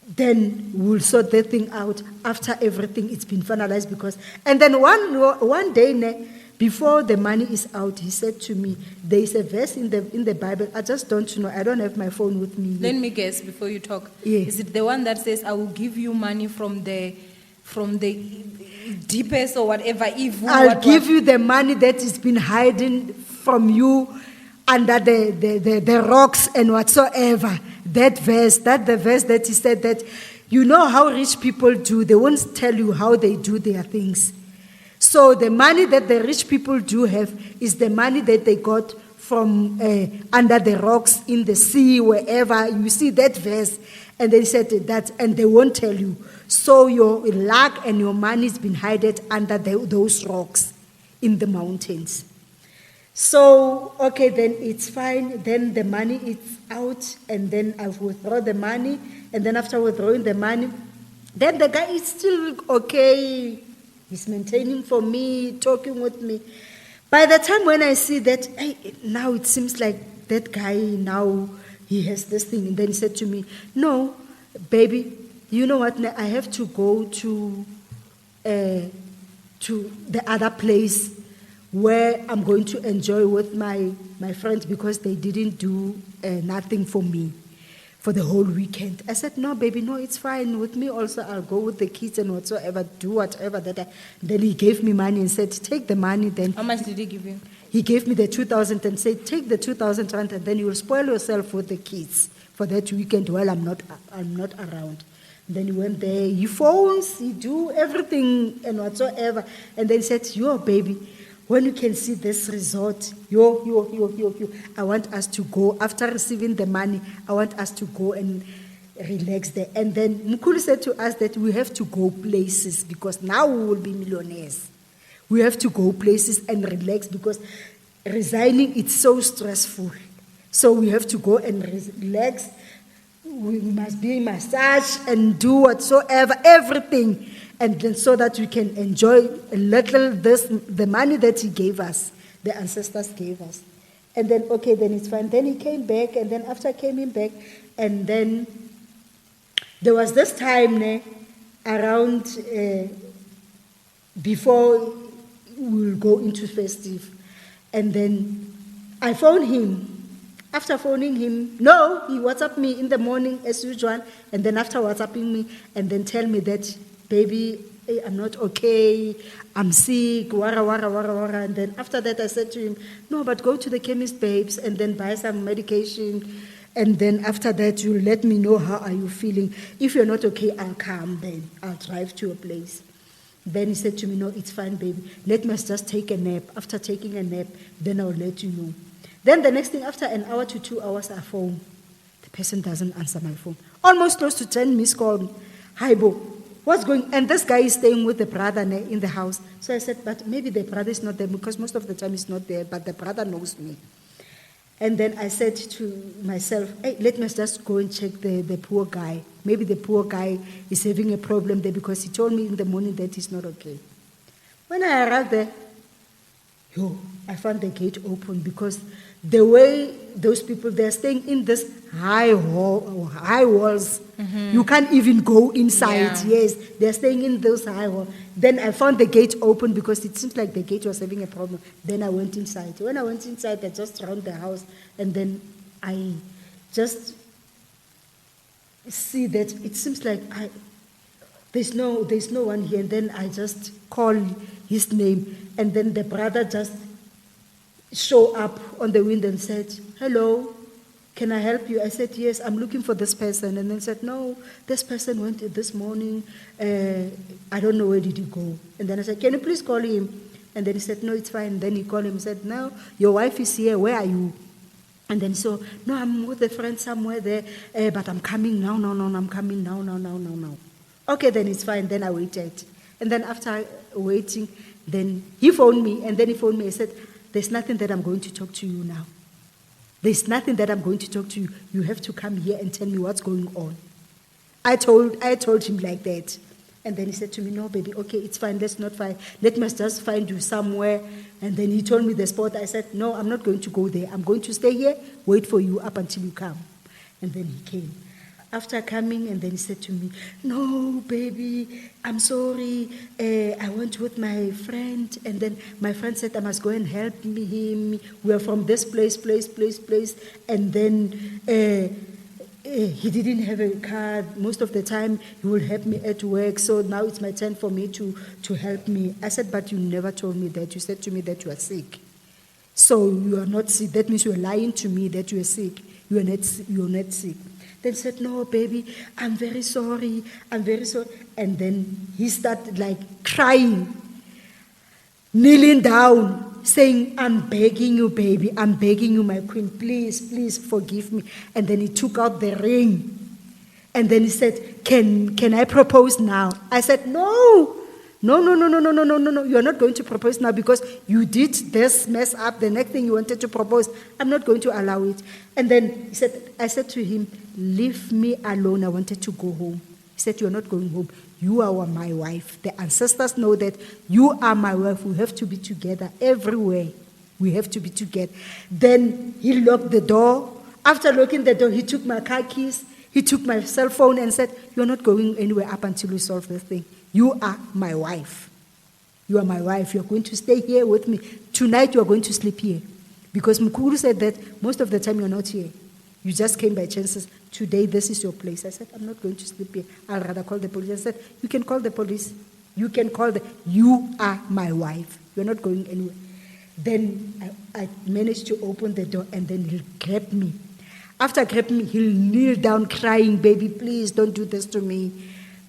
Then we'll sort that thing out after everything it's been finalized. And then one day, before the money is out, he said to me, there is a verse in the Bible, I just don't know, I don't have my phone with me. Let me guess before you talk. Yes. Is it the one that says, I will give you money from the deepest or whatever evil? I'll give you the money that has been hiding from you under the rocks and whatsoever. That the verse that he said that, you know how rich people do, they won't tell you how they do their things. So the money that the rich people do have is the money that they got from under the rocks, in the sea, wherever. You see that verse, and they said that, and they won't tell you. So your luck and your money has been hidden under those rocks in the mountains. So, okay, then it's fine. Then the money is out, and then I've withdrawn the money. And then after withdrawing the money, then the guy is still okay. He's maintaining for me, talking with me. By the time when I see that, now it seems like that guy, now he has this thing. And then he said to me, no, baby, you know what? I have to go to the other place where I'm going to enjoy with my friends because they didn't do nothing for me for the whole weekend. I said, no, baby, no, it's fine. With me also, I'll go with the kids and whatsoever, do whatever that Then he gave me money and said, take the money then. How much did he give you? He gave me the 2,000 and said, take the 2,000 rand and then you will spoil yourself with the kids for that weekend while I'm not around. Then he went there, he phones, he do everything and whatsoever. And then he said, yo, baby, when you can see this resort, I want us to go. After receiving the money, I want us to go and relax there. And then Mkhulu said to us that we have to go places because now we will be millionaires. We have to go places and relax because resigning, it's so stressful. So we have to go and relax. we must be massage and do whatsoever, everything, and then so that we can enjoy a little the money that he gave us, the ancestors gave us. And then, okay, then it's fine. Then he came back, and then after I came in back, and then there was this time around before we'll go into festive. And then I phoned him. After phoning him, no, he WhatsApped me in the morning as usual, and then after WhatsApping me, and then tell me that, baby, I'm not okay, I'm sick, wara, wara, wara, wara. And then after that I said to him, no, but go to the chemist, babes, and then buy some medication. And then after that, you'll let me know how are you feeling. If you're not okay, I'll come then. I'll drive to your place. Then he said to me, no, it's fine, baby. Let me just take a nap. After taking a nap, then I'll let you know. Then the next thing, after an hour to 2 hours, I phone. The person doesn't answer my phone. Almost close to 10 missed calls. Hi, Bo. What's going on? And this guy is staying with the brother in the house. So I said, but maybe the brother is not there because most of the time he's not there, but the brother knows me. And then I said to myself, hey, let me just go and check the poor guy. Maybe the poor guy is having a problem there because he told me in the morning that he's not okay. When I arrived there, I found the gate open because the way those people, they're staying in this high walls. Mm-hmm. You can't even go inside. Yeah. Yes, they're staying in those high walls. Then I found the gate open because it seems like the gate was having a problem. Then I went inside. When I went inside, I just round the house, and then I just see that it seems like there's no one here. And then I just call his name, and then the brother just show up on the window and said, hello, can I help you? I said, yes, I'm looking for this person. And then said, no, this person went this morning. I don't know where did he go. And then I said, can you please call him? And then he said, no, it's fine. Then he called him and said, no, your wife is here. Where are you? And then so, no, I'm with a friend somewhere there, but I'm coming now. No, I'm coming now. Okay, then it's fine. Then I waited. And then after waiting, then he phoned me. And then he phoned me and said, there's nothing that I'm going to talk to you now. There's nothing that I'm going to talk to you. You have to come here and tell me what's going on. I told him like that. And then he said to me, no, baby, okay, it's fine. Let's not fight. Let me just find you somewhere. And then he told me the spot. I said, no, I'm not going to go there. I'm going to stay here, wait for you up until you come. And then he came. After coming, and then he said to me, no, baby, I'm sorry. I went with my friend, and then my friend said I must go and help him. We are from this place. And then he didn't have a car. Most of the time, he will help me at work. So now it's my turn for me to help me. I said, but you never told me that. You said to me that you are sick. So you are not sick. That means you are lying to me that you are sick. You are not sick. Then said, no, baby, I'm very sorry. And then he started like crying, kneeling down, saying, I'm begging you, baby. I'm begging you, my queen. Please forgive me. And then he took out the ring. And then he said, can I propose now? I said, No. You're not going to propose now because you did this mess up. The next thing you wanted to propose, I'm not going to allow it. And then I said to him, leave me alone. I wanted to go home. He said, you're not going home. You are my wife. The ancestors know that you are my wife. We have to be together everywhere. We have to be together. Then he locked the door. After locking the door, he took my car keys. He took my cell phone and said, you're not going anywhere up until we solve this thing. You are my wife. You are my wife. You're going to stay here with me. Tonight, you're going to sleep here. Because Mkuru said that most of the time you're not here. You just came by chances. Today, this is your place. I said, I'm not going to sleep here. I'll rather call the police. I said, you can call the police. You are my wife. You're not going anywhere. Then I managed to open the door, and then he grabbed me. After grabbing me, he'll kneel down crying, baby, please don't do this to me.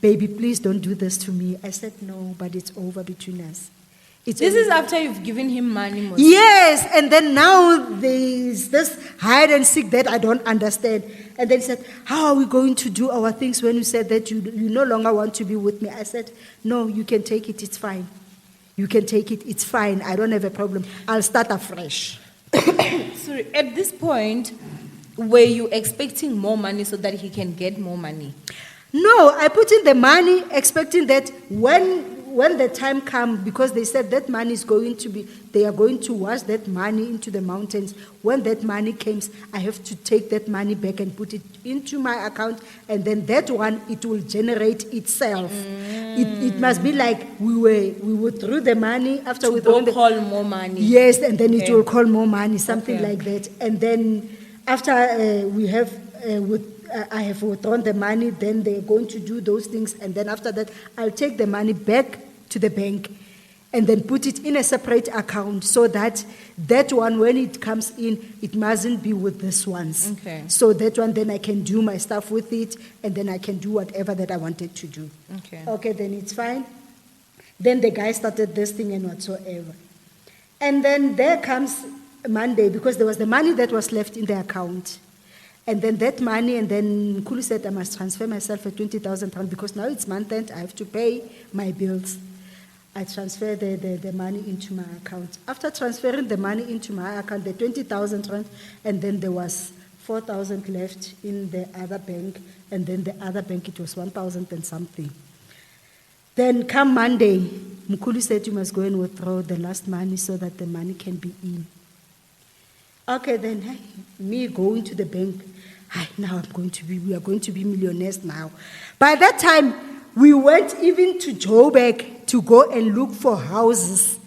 Baby, please don't do this to me. I said, no, but it's over between us. This is after you've given him money, Moses. Yes, and then now there's this hide and seek that I don't understand. And then he said, how are we going to do our things when you said that you no longer want to be with me? I said, no, you can take it, it's fine. You can take it, it's fine. I don't have a problem. I'll start afresh. Sorry, at this point, Were you expecting more money so that he can get more money? No, I put in the money expecting that when the time comes, because they said that money is going to be, they are going to wash that money into the mountains. When that money comes, I have to take that money back and put it into my account, and then that one, it will generate itself. It must be like we withdrew the money after we Will call more money. Yes, and then it Okay. will call more money, something Okay. like that. And then after we have I have withdrawn the money, then they're going to do those things, and then after that, I'll take the money back to the bank and then put it in a separate account so that that one, when it comes in, it mustn't be with this one's. Okay. So that one, then I can do my stuff with it, and then I can do whatever that I wanted to do. Okay. Okay, then it's fine. Then the guy started this thing and whatsoever. And then there comes Monday, because there was the money that was left in the account. And then that money, and then Kulu said I must transfer myself at 20,000 rand, because now it's month end, I have to pay my bills. I transfer the money into my account. After transferring the money into my account, the 20,000 rand, and then there was 4,000 left in the other bank, and then the other bank, it was 1,000 and something. Then come Monday, Mukulu said you must go and withdraw the last money so that the money can be in. Okay, then hey, me going to the bank, now we are going to be millionaires now. By that time, we went even to Joburg to go and look for houses.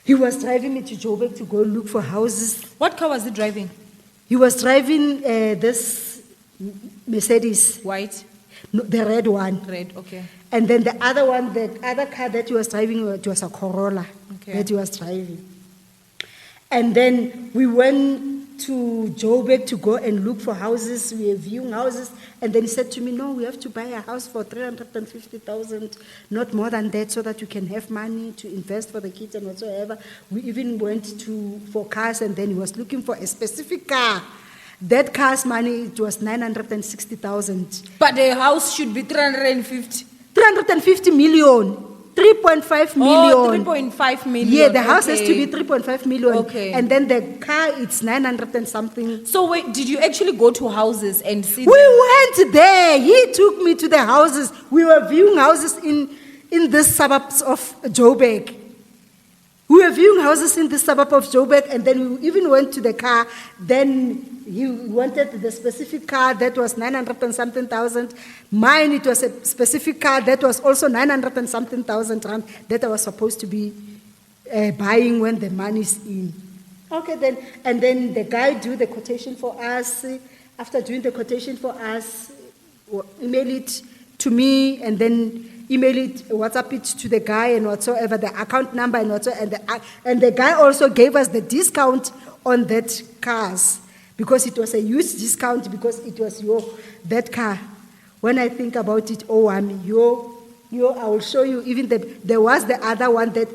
He was driving me to Joburg to go look for houses. What car was he driving? He was driving this Mercedes, White, no, the red one. red, okay. And then the other one, the other car that he was driving, it was a Corolla Okay. that he was driving. And then we went to Joburg to go and look for houses. We were viewing houses. And then he said to me, no, we have to buy a house for 350,000, not more than that, so that you can have money to invest for the kids and whatsoever. We even went for cars, and then he was looking for a specific car. That car's money, it was 960,000. But the house should be 350. 350 million. 3.5 million. Oh, 3.5 million. Yeah, the house has okay. to be 3.5 million. Okay. And then the car, it's 900 and something. So wait, did you actually go to houses and see? We went there. He took me to the houses. We were viewing houses in the suburbs of Joburg. We were viewing houses in the suburb of Joburg, and then we even went to the car. Then he wanted the specific car that was 900 and something thousand. Mine, it was a specific car that was also 900 and something thousand rand that I was supposed to be buying when the money's in. Okay, then, and then the guy do the quotation for us. After doing the quotation for us, email it to me, and then email it, WhatsApp it to the guy and whatsoever, the account number and whatsoever. And the guy also gave us the discount on that cars, because it was a huge discount, because it was that car. When I think about it, Owamie, I will show you, even there was the other one that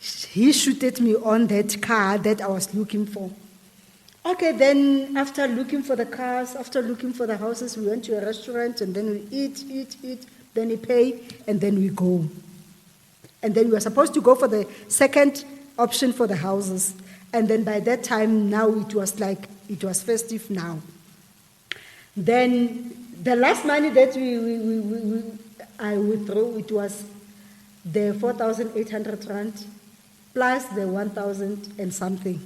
he shooted me on, that car that I was looking for. Okay, then after looking for the cars, after looking for the houses, we went to a restaurant, and then we eat, then we pay, and then we go. And then we were supposed to go for the second option for the houses. And then by that time, now it was festive now. Then the last money that I withdrew, it was the 4,800 rand plus the 1,000 and something.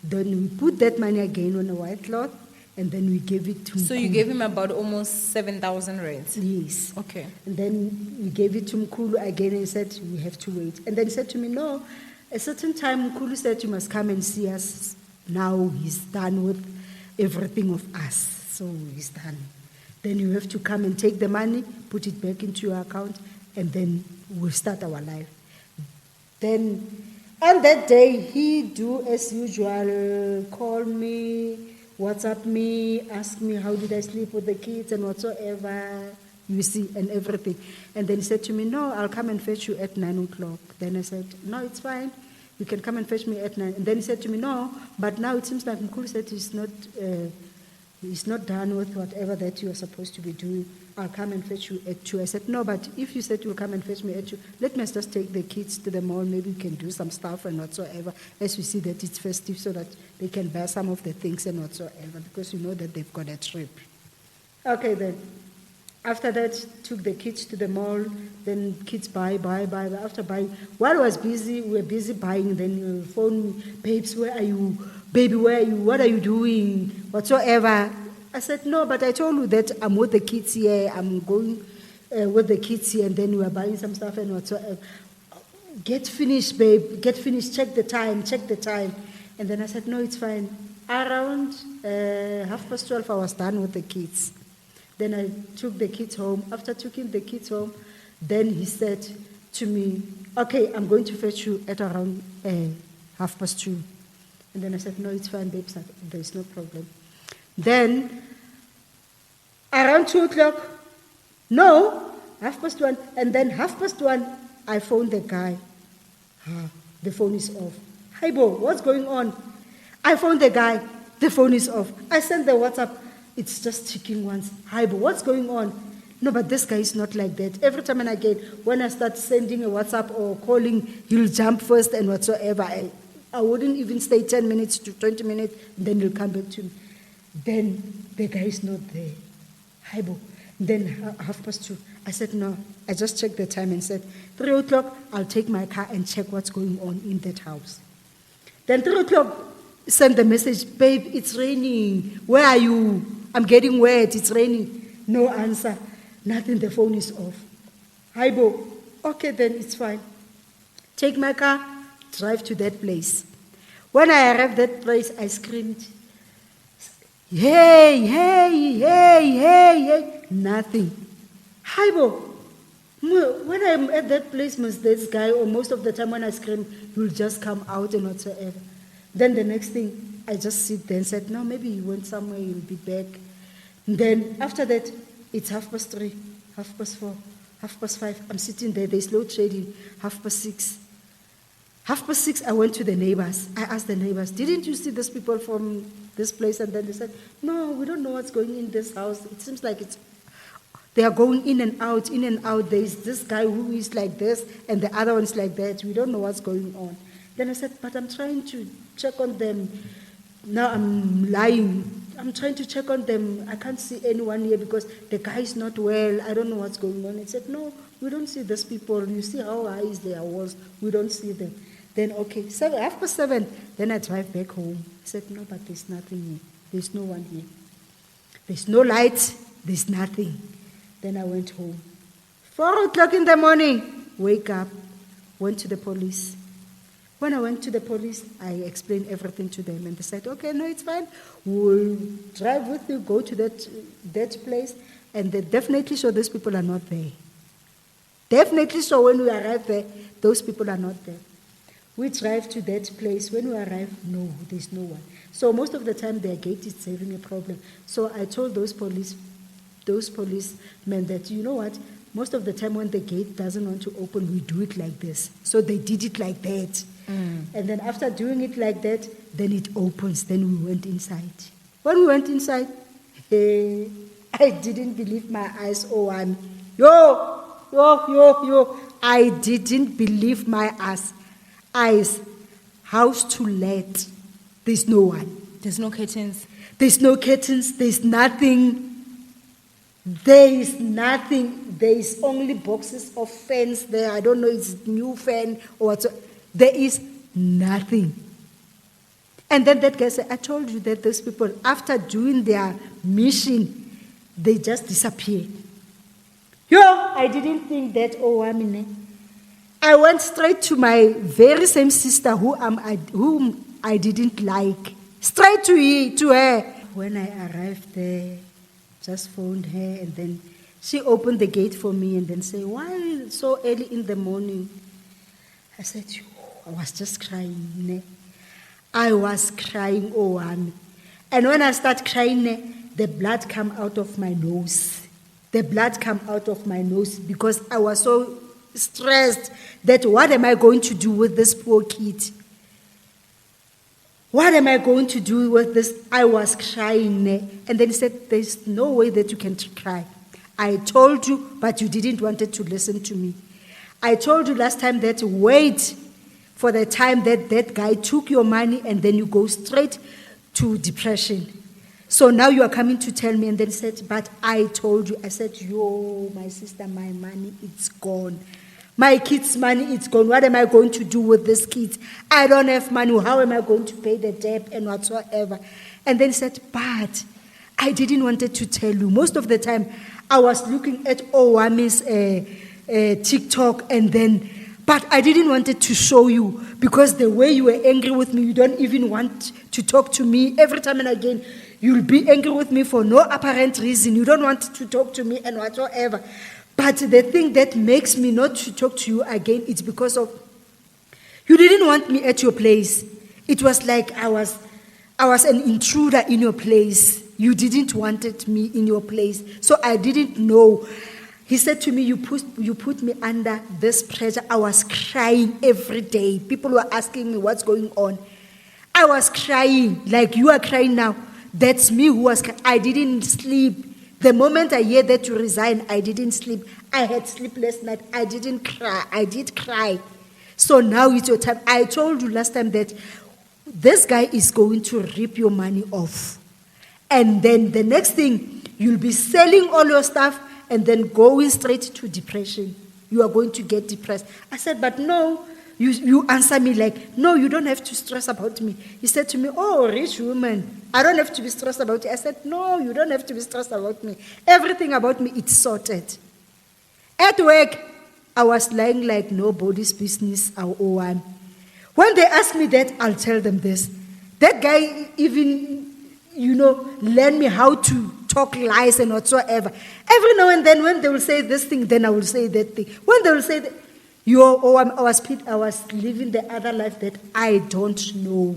Then we put that money again on a white cloth, and then we gave it to Mkulu. So you gave him about almost 7,000 rands. Yes. Okay. And then we gave it to Mkulu again, and he said, we have to wait. And then he said to me, no, a certain time Mkulu said, you must come and see us. Now he's done with everything of us. So he's done. Then you have to come and take the money, put it back into your account, and then we'll start our life. Then on that day, he do as usual, call me, WhatsApp me, ask me how did I sleep with the kids and whatsoever, you see, and everything. And then he said to me, no, I'll come and fetch you at 9 o'clock. Then I said, no, it's fine. You can come and fetch me at 9. And then he said to me, no, but now it seems like Mkulu said he's not He's not done with whatever that you are supposed to be doing. I'll come and fetch you at 2. I said, no, but if you said you'll come and fetch me at 2, let me just take the kids to the mall. Maybe we can do some stuff and whatsoever, as we see that it's festive, so that they can buy some of the things and whatsoever, because you know that they've got a trip. Okay, then. After that, took the kids to the mall, then kids buy. After buying, while I was busy, we were busy buying, then you phone me, babes, where are you? Baby, where are you? What are you doing? Whatsoever. I said, no, but I told you that I'm with the kids here, I'm going with the kids here, and then we are buying some stuff and whatsoever. Get finished, babe, get finished, check the time. And then I said, no, it's fine. Around 12:30, I was done with the kids. Then I took the kids home. After taking the kids home, then he said to me, okay, I'm going to fetch you at around 2:30. And then I said, no, it's fine, babe, there's no problem. Then, around 2 o'clock, no, 1:30, and then 1:30, I phoned the guy. The phone is off. Hi, Bo, what's going on? I phoned the guy, the phone is off. I sent the WhatsApp, it's just ticking once. Hi, Bo, what's going on? No, but this guy is not like that. Every time and again, when I start sending a WhatsApp or calling, he'll jump first and whatsoever. I wouldn't even stay 10 minutes to 20 minutes, then he'll come back to me. Then the guy is not there. Hi, Bo. Then 2:30. I said, no. I just checked the time and said, 3 o'clock, I'll take my car and check what's going on in that house. Then 3 o'clock, send the message, babe, it's raining. Where are you? I'm getting wet, it's raining. No answer. Nothing, the phone is off. Hi, Bo. Okay, then it's fine. Take my car, drive to that place. When I arrived at that place, I screamed, hey, nothing. Hi, Bo. When I'm at that place, this guy, or most of the time when I scream, he'll just come out and whatsoever. Then the next thing, I just sit there and said, no, maybe he went somewhere, he'll be back. And then after that, it's 3:30, 4:30, 5:30. I'm sitting there, there's load shedding, 6:30. 6:30, I went to the neighbors. I asked the neighbors, didn't you see these people from this place? And then they said, no, we don't know what's going in this house. It seems like they are going in and out. There's this guy who is like this, and the other one's like that. We don't know what's going on. Then I said, but I'm trying to check on them. Now I'm lying. I'm trying to check on them. I can't see anyone here because the guy is not well. I don't know what's going on. He said, no, we don't see these people. You see how high is their walls? We don't see them. Then, okay, 7:30, then I drive back home. I said, no, but there's nothing here. There's no one here. There's no light. There's nothing. Then I went home. 4 o'clock in the morning, wake up, went to the police. When I went to the police, I explained everything to them, and they said, okay, no, it's fine. We'll drive with you, go to that place, and they definitely show those people are not there. Definitely so when we arrive there, those people are not there. We drive to that place. When we arrive, no, there's no one. So most of the time, their gate is having a problem. So I told those policemen that, you know what, most of the time when the gate doesn't want to open, we do it like this. So they did it like that. And then after doing it like that, then it opens. Then we went inside. When we went inside, hey, I didn't believe my eyes. Owamie. Yo. I didn't believe my eyes. House to let. There's no one. There's no curtains. There's no curtains. There's nothing. There is nothing. There is only boxes of fans there. I don't know if it's new fan or what. There is nothing. And then that guy said, I told you that those people, after doing their mission, they just disappeared. I didn't think that, Owamie. I went straight to my very same sister whom I didn't like. Straight to her. When I arrived there, just phoned her, and then she opened the gate for me and then said, why so early in the morning? I said, I was just crying. I was crying, Owamie. And when I start crying, the blood come out of my nose. The blood come out of my nose because I was so stressed that what am I going to do with this poor kid? what am I going to do with this? I was crying. And then he said, there's no way that you can cry. I told you, but you didn't want to listen to me. I told you last time that wait for the time that that guy took your money and then you go straight to depression. So now you are coming to tell me, and then said, but I told you. I said, yo, my sister, my money, it's gone. My kids' money, it's gone. What am I going to do with these kids? I don't have money. How am I going to pay the debt and whatsoever? And then he said, but I didn't want to tell you. Most of the time, I was looking at Owamie's TikTok but I didn't want to show you because the way you were angry with me, you don't even want to talk to me. Every time and again, you'll be angry with me for no apparent reason. You don't want to talk to me and whatsoever. But the thing that makes me not to talk to you again, it's because of you didn't want me at your place. It was like I was an intruder in your place. You didn't want me in your place. So I didn't know. He said to me, you put me under this pressure. I was crying every day. People were asking me what's going on. I was crying like you are crying now. That's me who was crying. I didn't sleep. The moment I heard that you resign, I didn't sleep. I had sleepless night. I didn't cry. I did cry. So now it's your time. I told you last time that this guy is going to rip your money off. And then the next thing, you'll be selling all your stuff and then going straight to depression. You are going to get depressed. I said, but no. You answer me like, no, you don't have to stress about me. He said to me, oh, rich woman, I don't have to be stressed about you. I said, no, you don't have to be stressed about me. Everything about me, it's sorted. At work, I was lying like nobody's business. When they ask me that, I'll tell them this. That guy even, learn me how to talk lies and whatsoever. Every now and then when they will say this thing, then I will say that thing. When they will say that, I was living the other life that I don't know.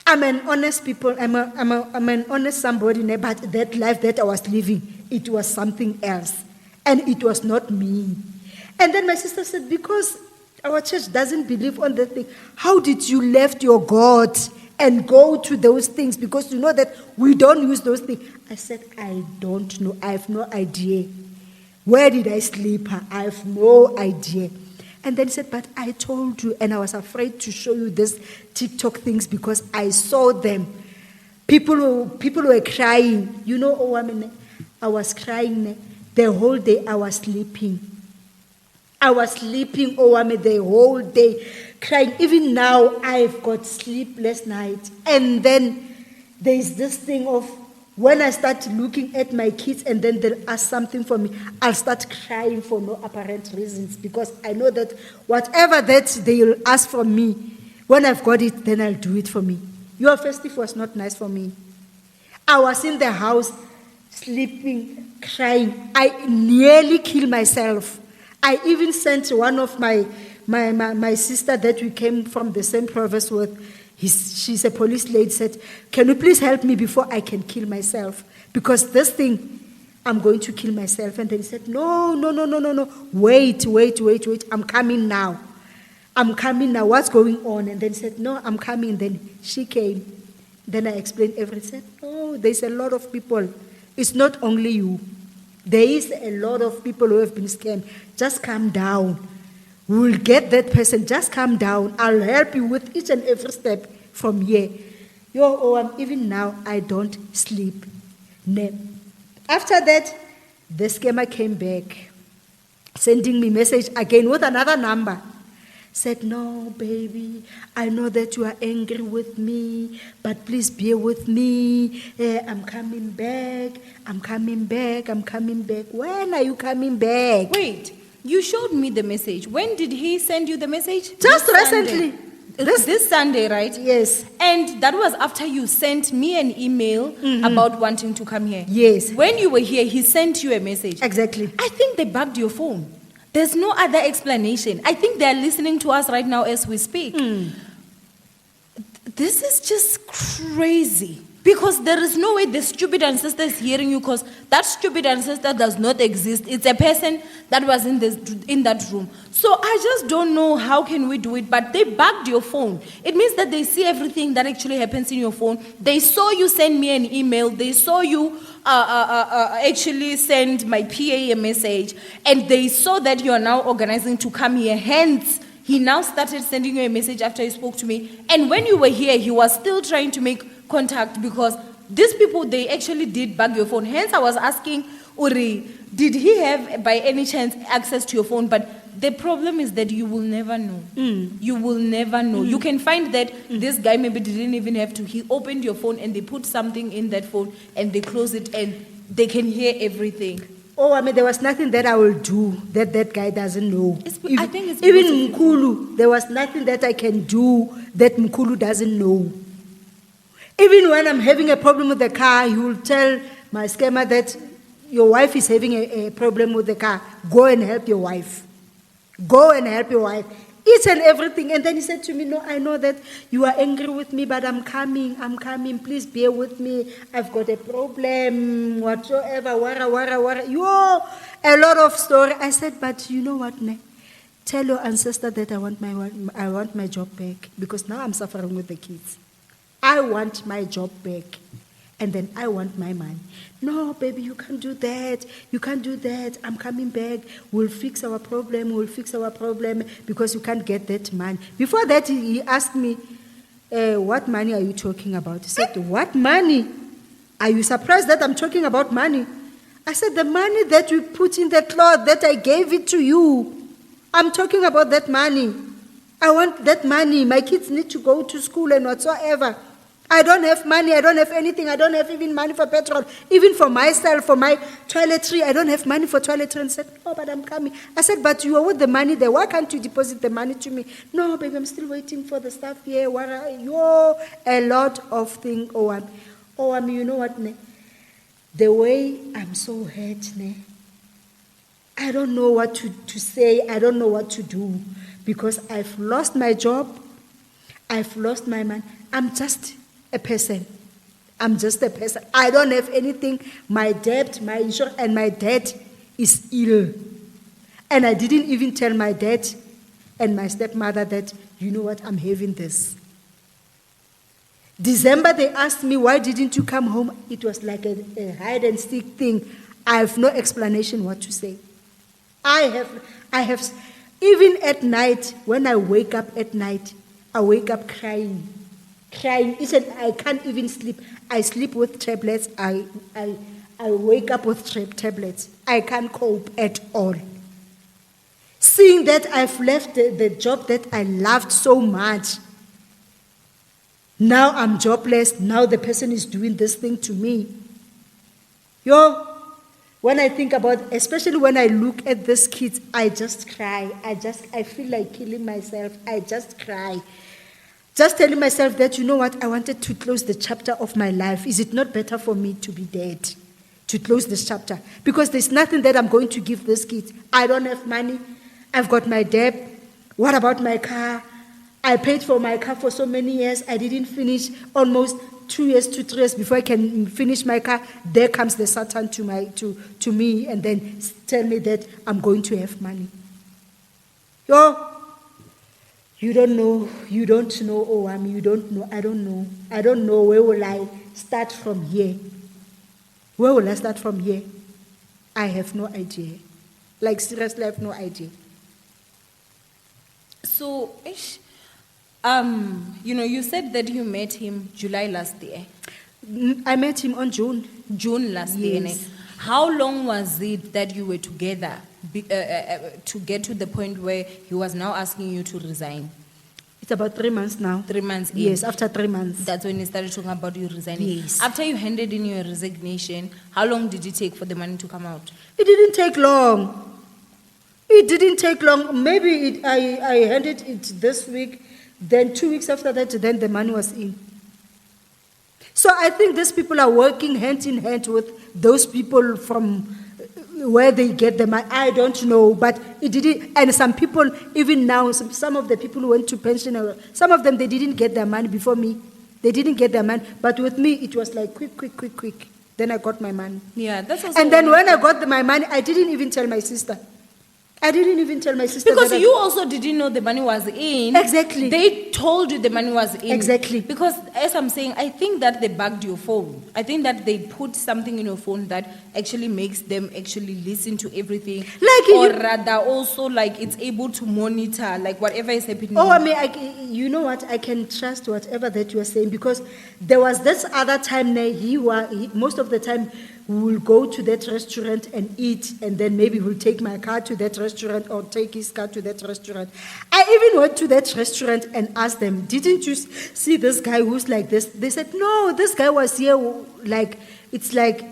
I'm an honest people. I'm an honest somebody, but that life that I was living, it was something else, and it was not me. And then my sister said, because our church doesn't believe on that thing, how did you left your God and go to those things? Because you know that we don't use those things. I said, I don't know. I have no idea. Where did I sleep? I have no idea. And then he said, but I told you, and I was afraid to show you these TikTok things because I saw them. People were crying. I was crying the whole day. I was sleeping. Owamie, the whole day, crying. Even now, I've got sleepless nights. And then there's this thing of, when I start looking at my kids and then they'll ask something for me, I'll start crying for no apparent reasons because I know that whatever that they'll ask from me, when I've got it, then I'll do it for me. Your festive was not nice for me. I was in the house, sleeping, crying. I nearly killed myself. I even sent one of my sister that we came from the same province with. She's a police lady, said, can you please help me before I can kill myself? Because this thing, I'm going to kill myself. And then he said, no. Wait. I'm coming now. What's going on? And then he said, no, I'm coming. Then she came. Then I explained everything. Said, oh, there's a lot of people. It's not only you. There is a lot of people who have been scammed. Just calm down. We'll get that person. Just calm down. I'll help you with each and every step from here. Even now, I don't sleep. After that, the scammer came back, sending me message again with another number. Said, no, baby, I know that you are angry with me, but please bear with me. I'm coming back. When are you coming back? Wait. You showed me the message. When did he send you the message? Just recently. This Sunday, right? Yes. And that was after you sent me an email about wanting to come here. Yes. When you were here, he sent you a message. Exactly. I think they bugged your phone. There's no other explanation. I think they're listening to us right now as we speak. This is just crazy. Because there is no way the stupid ancestor is hearing you, because that stupid ancestor does not exist. It's a person that was in that room. So I just don't know how can we do it, but they bugged your phone. It means that they see everything that actually happens in your phone. They saw you send me an email. They saw you actually send my PA a message, and they saw that you are now organizing to come here. Hence, he now started sending you a message after he spoke to me. And when you were here, he was still trying to make contact, because these people, they actually did bug your phone. Hence, I was asking Uri, did he have by any chance access to your phone? But the problem is that you will never know. You will never know. You can find that this guy maybe didn't even have to. He opened your phone and they put something in that phone and they close it and they can hear everything. Oh, I mean, there was nothing that I will do that guy doesn't know. I think it's even Mkulu, there was nothing that I can do that Mkulu doesn't know. Even when I'm having a problem with the car, he will tell my scammer that your wife is having a problem with the car. Go and help your wife. Go and help your wife. Each and everything. And then he said to me, no, I know that you are angry with me, but I'm coming. Please bear with me. I've got a problem, whatsoever, wara. Yo, a lot of story. I said, but you know what, ne? Tell your ancestor that I want my job back, because now I'm suffering with the kids. I want my job back, and then I want my money. No, baby, you can't do that. You can't do that. I'm coming back. We'll fix our problem, because you can't get that money. Before that, he asked me, what money are you talking about? He said, what money? Are you surprised that I'm talking about money? I said, the money that you put in the cloth, that I gave it to you. I'm talking about that money. I want that money. My kids need to go to school and whatsoever. I don't have money. I don't have anything. I don't have even money for petrol. Even for myself, for my toiletry, I don't have money for toiletry. And said, oh, but I'm coming. I said, but you are with the money there. Why can't you deposit the money to me? No, baby, I'm still waiting for the stuff here. A lot of things. Owamie, you know what, ne? The way I'm so hurt, ne? I don't know what to say. I don't know what to do. Because I've lost my job. I've lost my money. I'm just a person. I don't have anything. My debt, my insurance, and my dad is ill. And I didn't even tell my dad and my stepmother that, you know what, I'm having this. December, they asked me, why didn't you come home? It was like a hide and seek thing. I have no explanation what to say. I have, even at night, when I wake up at night, I wake up crying. I can't even sleep. I sleep with tablets. I wake up with tablets. I can't cope at all. Seeing that I've left the job that I loved so much. Now I'm jobless. Now the person is doing this thing to me. When I think about, especially when I look at these kids, I just cry. I feel like killing myself. I just cry. Just telling myself that, you know what, I wanted to close the chapter of my life. Is it not better for me to be dead? To close this chapter? Because there's nothing that I'm going to give these kids. I don't have money. I've got my debt. What about my car? I paid for my car for so many years. I didn't finish almost 2 years to 3 years before I can finish my car. There comes the Satan to me and then tell me that I'm going to have money. You don't know, Owamie, you don't know, I don't know, where will I start from here? Where will I start from here? I have no idea. Like, seriously, I have no idea. So, you said that you met him July last year. I met him on June. June last year. How long was it that you were together to get to the point where he was now asking you to resign? It's about 3 months now. 3 months in. Yes, after 3 months. That's when he started talking about you resigning. Yes. After you handed in your resignation, how long did it take for the money to come out? It didn't take long. Maybe I handed it this week. Then 2 weeks after that, then the money was in. So I think these people are working hand in hand with those people from where they get the money. I don't know, but it didn't. And some people, even now, some of the people who went to pension, some of them, they didn't get their money before me. They didn't get their money. But with me, it was like quick. Then I got my money. Yeah, that's also. And then when I got my money, I didn't even tell my sister. Because you also didn't know the money was in. Exactly. They told you the money was in. Exactly. Because as I'm saying, I think that they bugged your phone. I think that they put something in your phone that actually makes them actually listen to everything. Or rather also like it's able to monitor like whatever is happening. Oh, I mean, you know what? I can trust whatever that you are saying because there was this other time most of the time we will go to that restaurant and eat, and then maybe we'll take my car to that restaurant or take his car to that restaurant. I even went to that restaurant and asked them, didn't you see this guy who's like this? They said, no, this guy was here. Like, it's like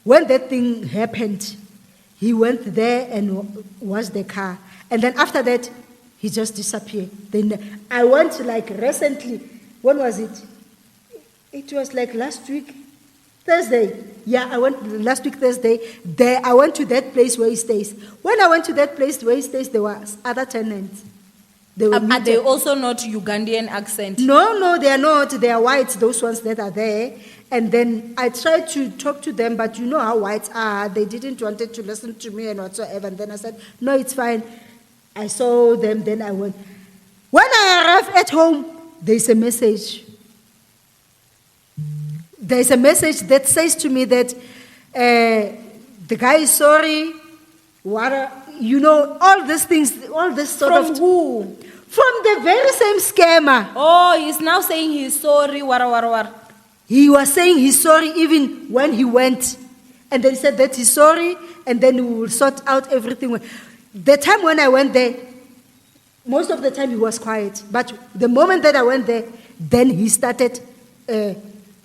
when that thing happened, he went there and washed the car. And then after that, he just disappeared. Then I went like recently, when was it? It was like last week, Thursday. Yeah, I went last week Thursday. There, I went to that place where he stays. When I went to that place where he stays, there were other tenants. Are they also not Ugandan accent? No, they are not. They are whites, those ones that are there. And then I tried to talk to them, but you know how whites are. They didn't want to listen to me and whatsoever. And then I said, no, it's fine. I saw them, then I went. When I arrived at home, there's a message. There's a message that says to me that the guy is sorry. All these things, all this sort of. From who? From the very same scammer. Oh, he's now saying he's sorry. War. He was saying he's sorry even when he went. And then he said that he's sorry, and then we will sort out everything. The time when I went there, most of the time he was quiet. But the moment that I went there, then he started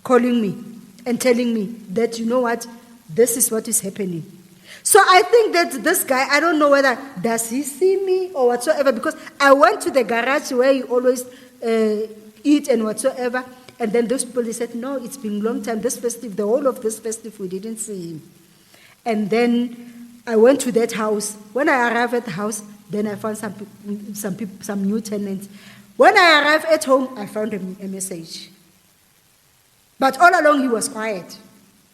calling me and telling me that, you know what, this is what is happening. So I think that this guy, I don't know whether, does he see me or whatsoever, because I went to the garage where he always eat and whatsoever, and then those people, they said, no, it's been a long time, the whole of this festive, we didn't see him. And then I went to that house. When I arrived at the house, then I found some new tenants. When I arrived at home, I found a message. But all along, he was quiet.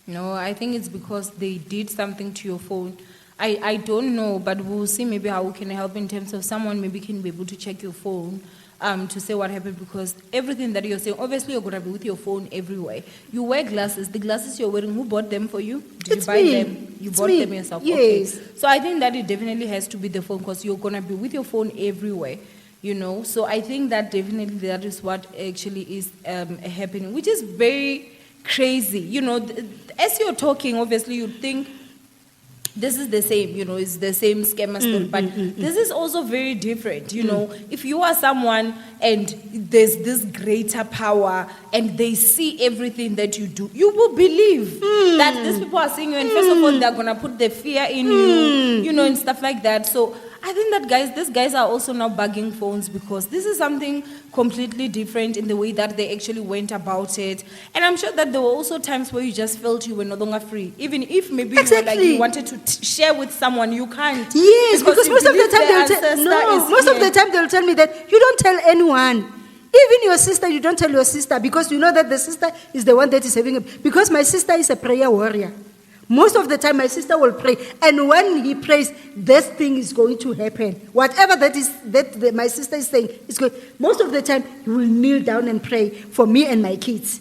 No, I think it's because they did something to your phone. I don't know, but we'll see maybe how we can help in terms of someone maybe can be able to check your phone to say what happened, because everything that you're saying, obviously you're going to be with your phone everywhere. You wear glasses. The glasses you're wearing, who bought them for you? Did you buy them? You bought them yourself? Yes. Okay. So I think that it definitely has to be the phone, because you're going to be with your phone everywhere. So I think that definitely that is what actually is happening, which is very crazy. As you're talking, obviously you think this is the same, it's the same scammer story, but this is also very different. If you are someone and there's this greater power and they see everything that you do, you will believe that these people are seeing you, and first of all, they're going to put the fear in you, and stuff like that. So I think that these guys are also now bugging phones, because this is something completely different in the way that they actually went about it. And I'm sure that there were also times where you just felt you were no longer free. Even if maybe you wanted to share with someone, you can't. Yes, because most of the time they'll tell me that you don't tell anyone. Even your sister, you don't tell your sister, because you know that the sister is the one that is having it. Because my sister is a prayer warrior. Most of the time, my sister will pray, and when he prays, this thing is going to happen. Whatever that my sister is saying is good. Most of the time, he will kneel down and pray for me and my kids.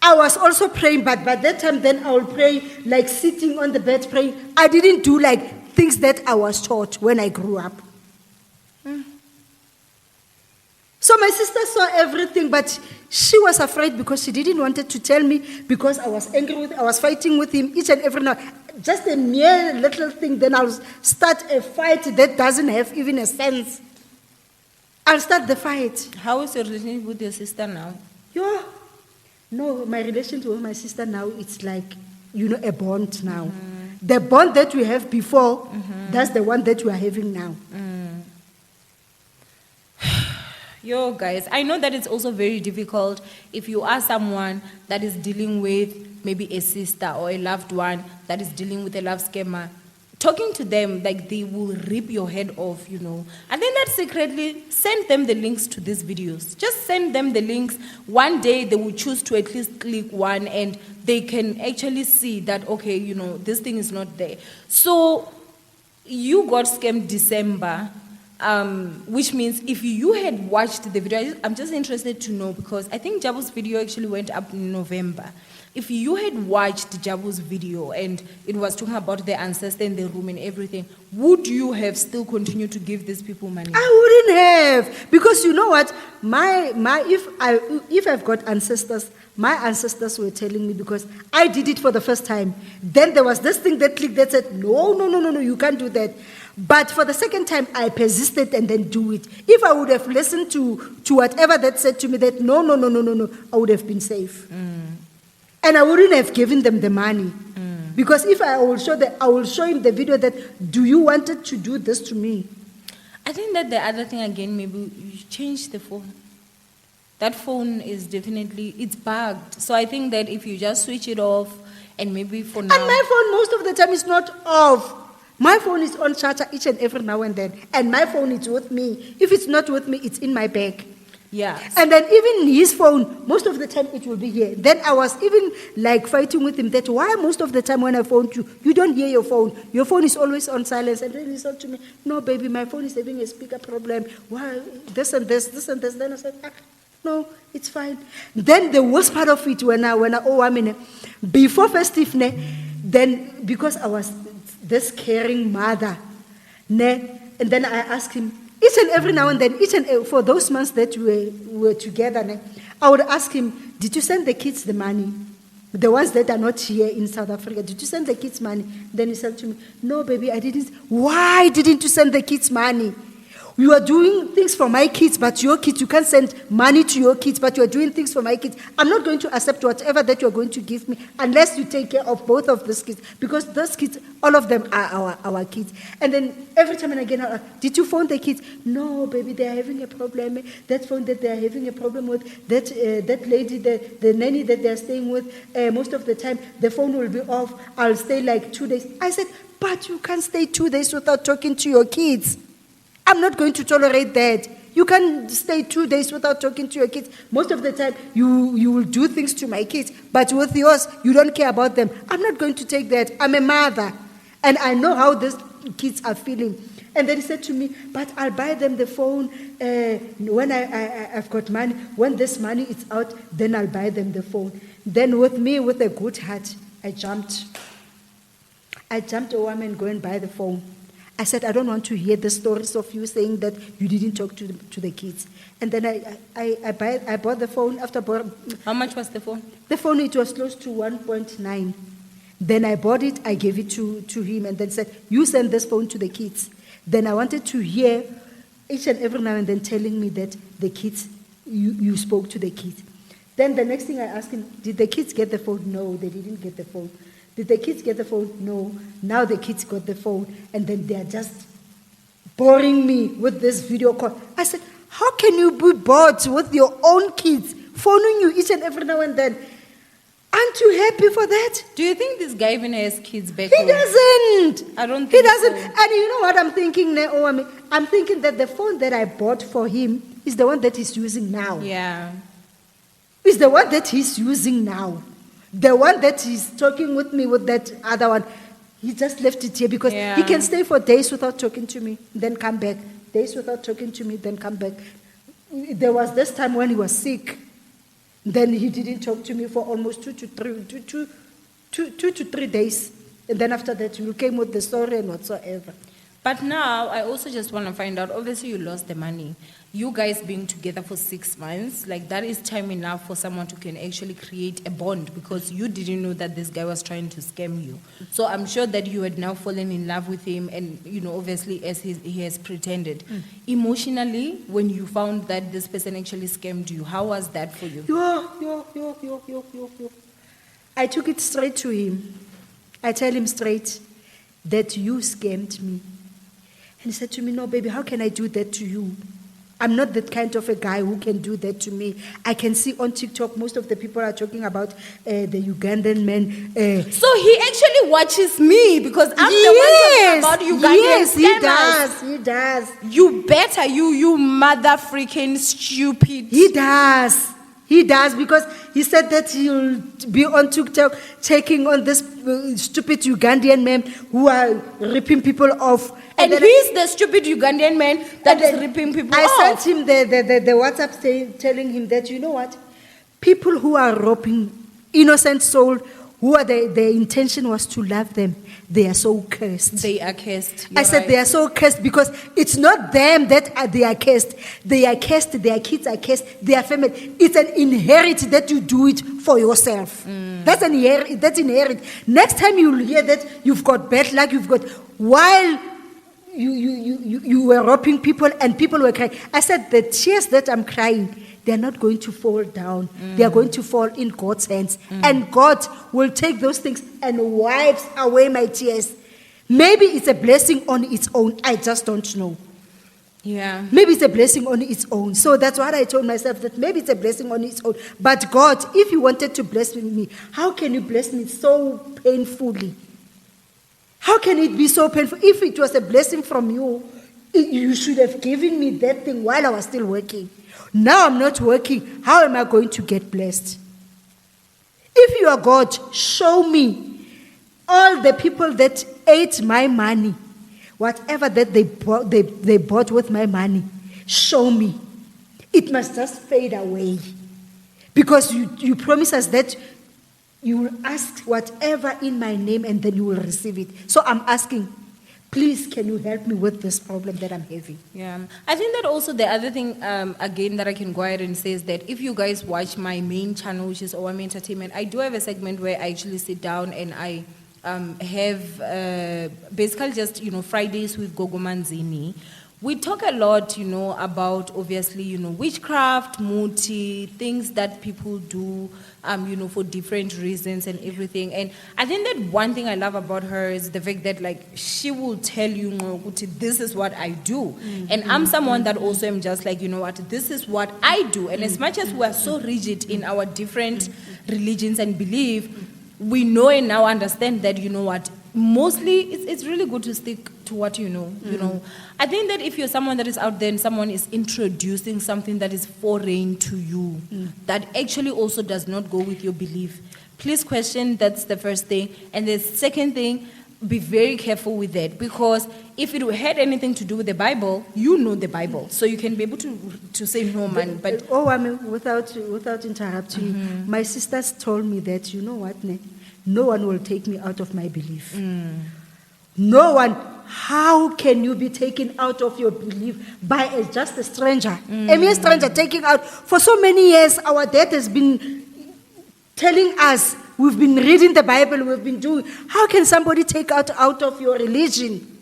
I was also praying, but by that time, then I will pray like sitting on the bed praying. I didn't do like things that I was taught when I grew up. So my sister saw everything, but she was afraid because she didn't want to tell me, because I was angry I was fighting with him each and every night. Just a mere little thing, then I'll start a fight that doesn't have even a sense. I'll start the fight. How is your relationship with your sister now? No, my relationship with my sister now, it's like, a bond now. The bond that we have before, that's the one that we are having now. Yo, guys, I know that it's also very difficult if you are someone that is dealing with maybe a sister or a loved one that is dealing with a love scammer. talking to them, like they will rip your head off, you know. And then that secretly send them the links to these videos. Just send them the links. One day they will choose to at least click one and they can actually see that, okay, you know, this thing is not there. So you got scammed December, which means if you had watched the video, I'm just interested to know because I think Jabu's video actually went up in November. If you had watched Jabu's video and it was talking about the ancestor in the room and everything, would you have still continued to give these people money? I wouldn't have, because you know what, if I've got ancestors, my ancestors were telling me, because I did it for the first time. Then there was this thing that clicked that said, no, you can't do that. But for the second time, I persisted and then do it. If I would have listened to whatever that said to me that no, I would have been safe. And I wouldn't have given them the money. Because if I will show him the video that, do you wanted to do this to me? I think that the other thing again, maybe you change the phone. That phone is definitely, it's bugged. So I think that if you just switch it off and maybe for now. And my phone most of the time is not off. My phone is on charger each and every now and then. And my phone is with me. If it's not with me, it's in my bag. Yeah. And then even his phone, most of the time it will be here. Then I was even like fighting with him that why most of the time when I phone you don't hear your phone. Your phone is always on silence. And then he said to me, no baby, my phone is having a speaker problem. Why this and this. Then I said, no, it's fine. Then the worst part of it when I Owamie, before festive, then because I was this caring mother, and then I asked him, each and every now and then, for those months that we were together, I would ask him, did you send the kids the money? The ones that are not here in South Africa, did you send the kids money? Then he said to me, no, baby, I didn't. Why didn't you send the kids money? You are doing things for my kids, but your kids, you can't send money to your kids, but you are doing things for my kids. I'm not going to accept whatever that you are going to give me unless you take care of both of those kids, because those kids, all of them are our kids. And then every time and again, did you phone the kids? No, baby, they are having a problem. That phone that they are having a problem with, that lady, the nanny that they are staying with, most of the time, the phone will be off. I'll stay like 2 days. I said, but you can't stay 2 days without talking to your kids. I'm not going to tolerate that. You can stay 2 days without talking to your kids. Most of the time, you will do things to my kids, but with yours, you don't care about them. I'm not going to take that. I'm a mother, and I know how these kids are feeling. And then he said to me, but I'll buy them the phone when I've got money. When this money is out, then I'll buy them the phone. Then with me, with a good heart, I jumped Owamie and go and buy the phone. I said, I don't want to hear the stories of you saying that you didn't talk to the kids. And then I bought the phone. How much was the phone? The phone, it was close to 1.9. Then I bought it, I gave it to him, and then said, you send this phone to the kids. Then I wanted to hear each and every now and then telling me that the kids, you spoke to the kids. Then the next thing I asked him, did the kids get the phone? No, they didn't get the phone. Did the kids get the phone? No. Now the kids got the phone, and then they are just boring me with this video call. I said, how can you be bored with your own kids phoning you each and every now and then? Aren't you happy for that? Do you think this guy even has kids back He home? doesn't. I don't think He doesn't. so. And you know what I'm thinking now, Owamie? I'm thinking that the phone that I bought for him is the one that he's using now. Yeah. Is the one that he's using now. The one that he's talking with me with that other one, he just left it here because he can stay for days without talking to me, then come back. Days without talking to me, then come back. There was this time when he was sick. Then he didn't talk to me for almost 2 to 3 days. And then after that, you came with the story and whatsoever. But now, I also just want to find out, obviously you lost the money. You guys being together for 6 months, like that is time enough for someone to can actually create a bond because you didn't know that this guy was trying to scam you. So I'm sure that you had now fallen in love with him and, you know, obviously as he has pretended. Emotionally, when you found that this person actually scammed you, how was that for you? I took it straight to him. I tell him straight that you scammed me. And he said to me, no, baby, how can I do that to you? I'm not that kind of a guy who can do that to me. I can see on TikTok, most of the people are talking about the Ugandan men. So he actually watches me because I'm the one talking about Ugandan Yes, he scammers. does. He does. You better, you mother freaking stupid. He does. He does, because he said that he'll be on TikTok taking on this stupid Ugandan men who are ripping people off. And then he's the stupid Ugandan man that is ripping people I off. sent him the WhatsApp telling him that, you know what? People who are robbing innocent soul, who are their intention was to love them, they are so cursed. They are cursed. I said they are so cursed because it's not them that they are cursed. They are cursed, their kids are cursed, their family. It's an inherit that you do it for yourself. That's inherit. Next time you'll hear that you've got bad luck, while you were robbing people and people were crying. I said the tears that I'm crying, they are not going to fall down. They are going to fall in God's hands. And God will take those things and wipes away my tears. Maybe it's a blessing on its own. I just don't know. Yeah. Maybe it's a blessing on its own. So that's what I told myself, that maybe it's a blessing on its own. But God, if you wanted to bless me, how can you bless me so painfully? How can it be so painful? If it was a blessing from you, you should have given me that thing while I was still working. Now I'm not working. How am I going to get blessed? If you are God, show me all the people that ate my money, whatever that they bought with my money. Show me. It must just fade away. Because you promise us that you will ask whatever in my name and then you will receive it. So I'm asking, please, can you help me with this problem that I'm having? Yeah. I think that also the other thing, again, that I can go ahead and say is that if you guys watch my main channel, which is Owamie Entertainment, I do have a segment where I actually sit down and I have basically just, Fridays with Gogo Manzini. We talk a lot, about obviously, witchcraft, muti, things that people do, for different reasons and everything. And I think that one thing I love about her is the fact that, like, she will tell you, this is what I do. And I'm someone that also am just like, this is what I do. And as much as we are so rigid in our different religions and belief, we know and now understand that, mostly it's really good to stick to what you know. I think that if you're someone that is out there and someone is introducing something that is foreign to you, that actually also does not go with your belief, please question. That's the first thing. And the second thing, be very careful with that, because if it had anything to do with the Bible, you know the Bible, so you can be able to say no, man. But without interrupting you, my sisters told me that, you know what, ne? No one will take me out of my belief. No one. How can you be taken out of your belief by just a stranger? A mere stranger taking out. For so many years, our dad has been telling us, we've been reading the Bible, we've been doing. How can somebody take out of your religion?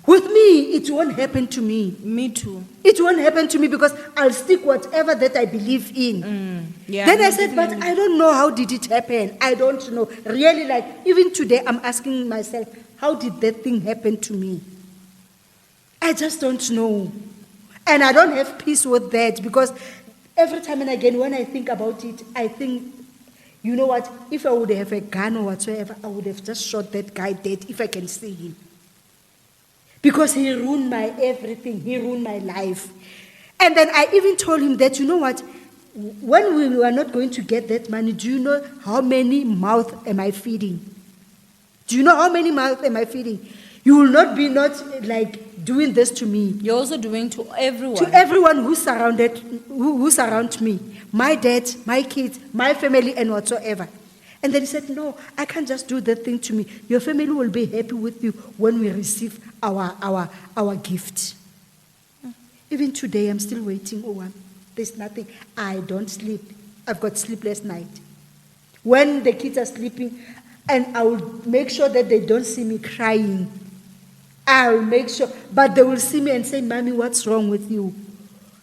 With me, it won't happen to me. Me too. It won't happen to me because I'll stick whatever that I believe in. Yeah, then I said, but I don't know how did it happen. I don't know. Really, like, even today, I'm asking myself, how did that thing happen to me? I just don't know. And I don't have peace with that, because every time and again, when I think about it, I think, you know what, if I would have a gun or whatsoever, I would have just shot that guy dead if I can see him. Because he ruined my everything. He ruined my life. And then I even told him that, you know what, when we are not going to get that money, do you know how many mouths am I feeding? Do you know how many mouths am I feeding? You will not like doing this to me. You're also doing to everyone. To everyone who surround me. My dad, my kids, my family, and whatsoever. And then he said, no, I can't just do that thing to me. Your family will be happy with you when we receive our gift. Even today, I'm still waiting. There's nothing. I don't sleep. I've got sleepless night. When the kids are sleeping, and I will make sure that they don't see me crying. I'll make sure. But they will see me and say, Mommy, what's wrong with you?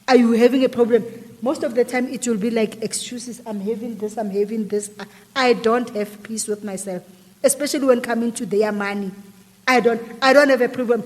Are you having a problem? Most of the time, it will be like excuses. I'm having this. I don't have peace with myself, especially when coming to their money. I don't have a problem.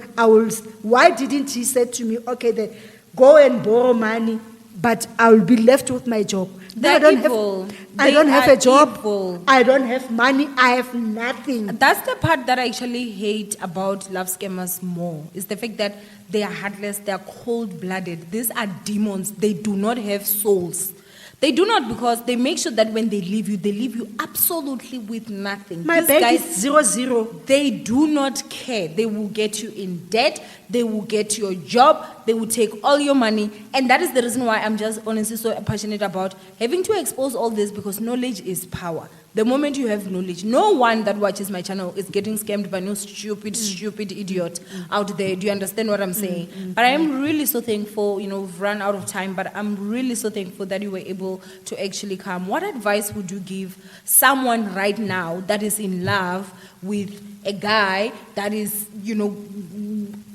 Why didn't he say to me, okay, go and borrow money, but I'll be left with my job. They're evil. I don't have a job. Evil. I don't have money. I have nothing. That's the part that I actually hate about love scammers more, is the fact that they are heartless, they are cold-blooded. These are demons. They do not have souls. They do not, because they make sure that when they leave you absolutely with nothing. My These bank guys, is 0. they do not care. They will get you in debt. They will get your job. They will take all your money. And that is the reason why I'm just honestly so passionate about having to expose all this, because knowledge is power. The moment you have knowledge, no one that watches my channel is getting scammed by no stupid idiot out there. Do you understand what I'm saying? But I am really so thankful, we've run out of time, but I'm really so thankful that you were able to actually come. What advice would you give someone right now that is in love with a guy that is,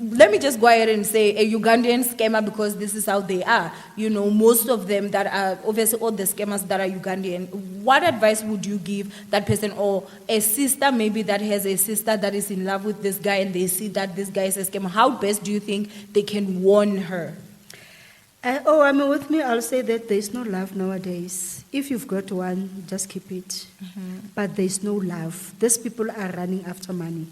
let me just go ahead and say a Ugandan scammer, because this is how they are. Most of them that are, obviously all the scammers that are Ugandan, what advice would you give that person, or a sister maybe that has a sister that is in love with this guy and they see that this guy is a scammer? How best do you think they can warn her? With me, I'll say that there's no love nowadays. If you've got one, just keep it. But there's no love. These people are running after money.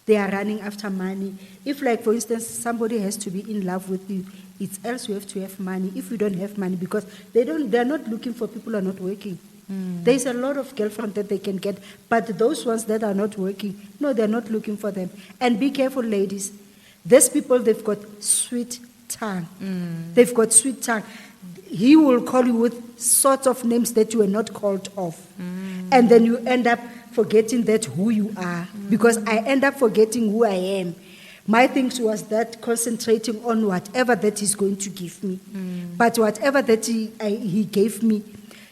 They are running after money. If, like, for instance, somebody has to be in love with you, it's else you have to have money. If you don't have money, because they're not looking for people who are not working. There's a lot of girlfriends that they can get, but those ones that are not working, no, they're not looking for them. And be careful, ladies. These people, they've got sweet tongue. They've got sweet tongue. He will call you with sorts of names that you were not called of. And then you end up forgetting that who you are. Because I end up forgetting who I am. My thing was that concentrating on whatever that he's going to give me. But whatever that he gave me,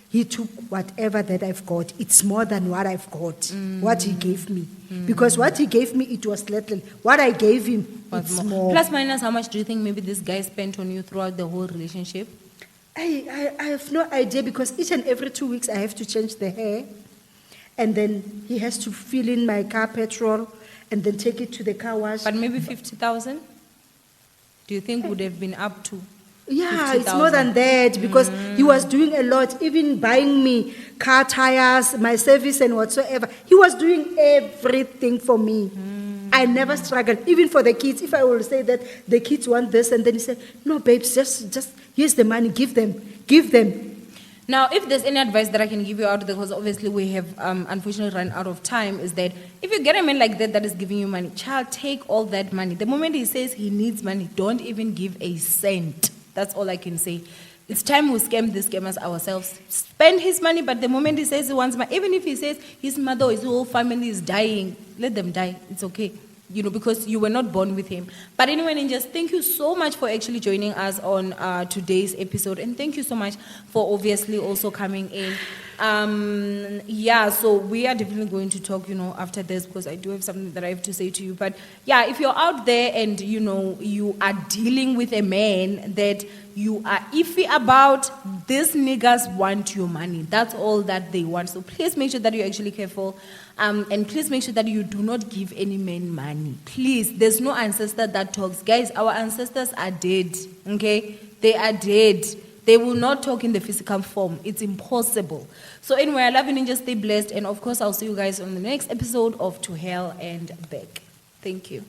he took whatever that I've got. It's more than what I've got, what he gave me. Because what he gave me, it was little. What I gave him, it's more. Plus minus, how much do you think maybe this guy spent on you throughout the whole relationship? I have no idea, because each and every 2 weeks I have to change the hair. And then he has to fill in my car petrol and then take it to the car wash. But maybe 50,000? Do you think would have been up to? Yeah, 50,000? it's more than that, because he was doing a lot, even buying me car tires, my service and whatsoever. He was doing everything for me. I never struggled, even for the kids. If I will say that the kids want this, and then he said, no, babes, just here's the money, give them. Now, if there's any advice that I can give you out there, because obviously we have unfortunately run out of time, is that if you get a man like that is giving you money, child, take all that money. The moment he says he needs money, don't even give a cent. That's all I can say. It's time we scam these scammers ourselves. Spend his money, but the moment he says he wants money, even if he says his mother or his whole family is dying, let them die. It's okay. Because you were not born with him. But anyway, Ninjas, thank you so much for actually joining us on today's episode. And thank you so much for obviously also coming in. So we are definitely going to talk, after this, because I do have something that I have to say to you. But yeah, if you're out there and, you are dealing with a man that you are iffy about, these niggas want your money. That's all that they want. So please make sure that you're actually careful. And please make sure that you do not give any man money. Please, there's no ancestor that talks. Guys, our ancestors are dead, okay? They are dead. They will not talk in the physical form. It's impossible. So anyway, I love you, Ninja. Stay blessed. And of course, I'll see you guys on the next episode of To Hell and Back. Thank you.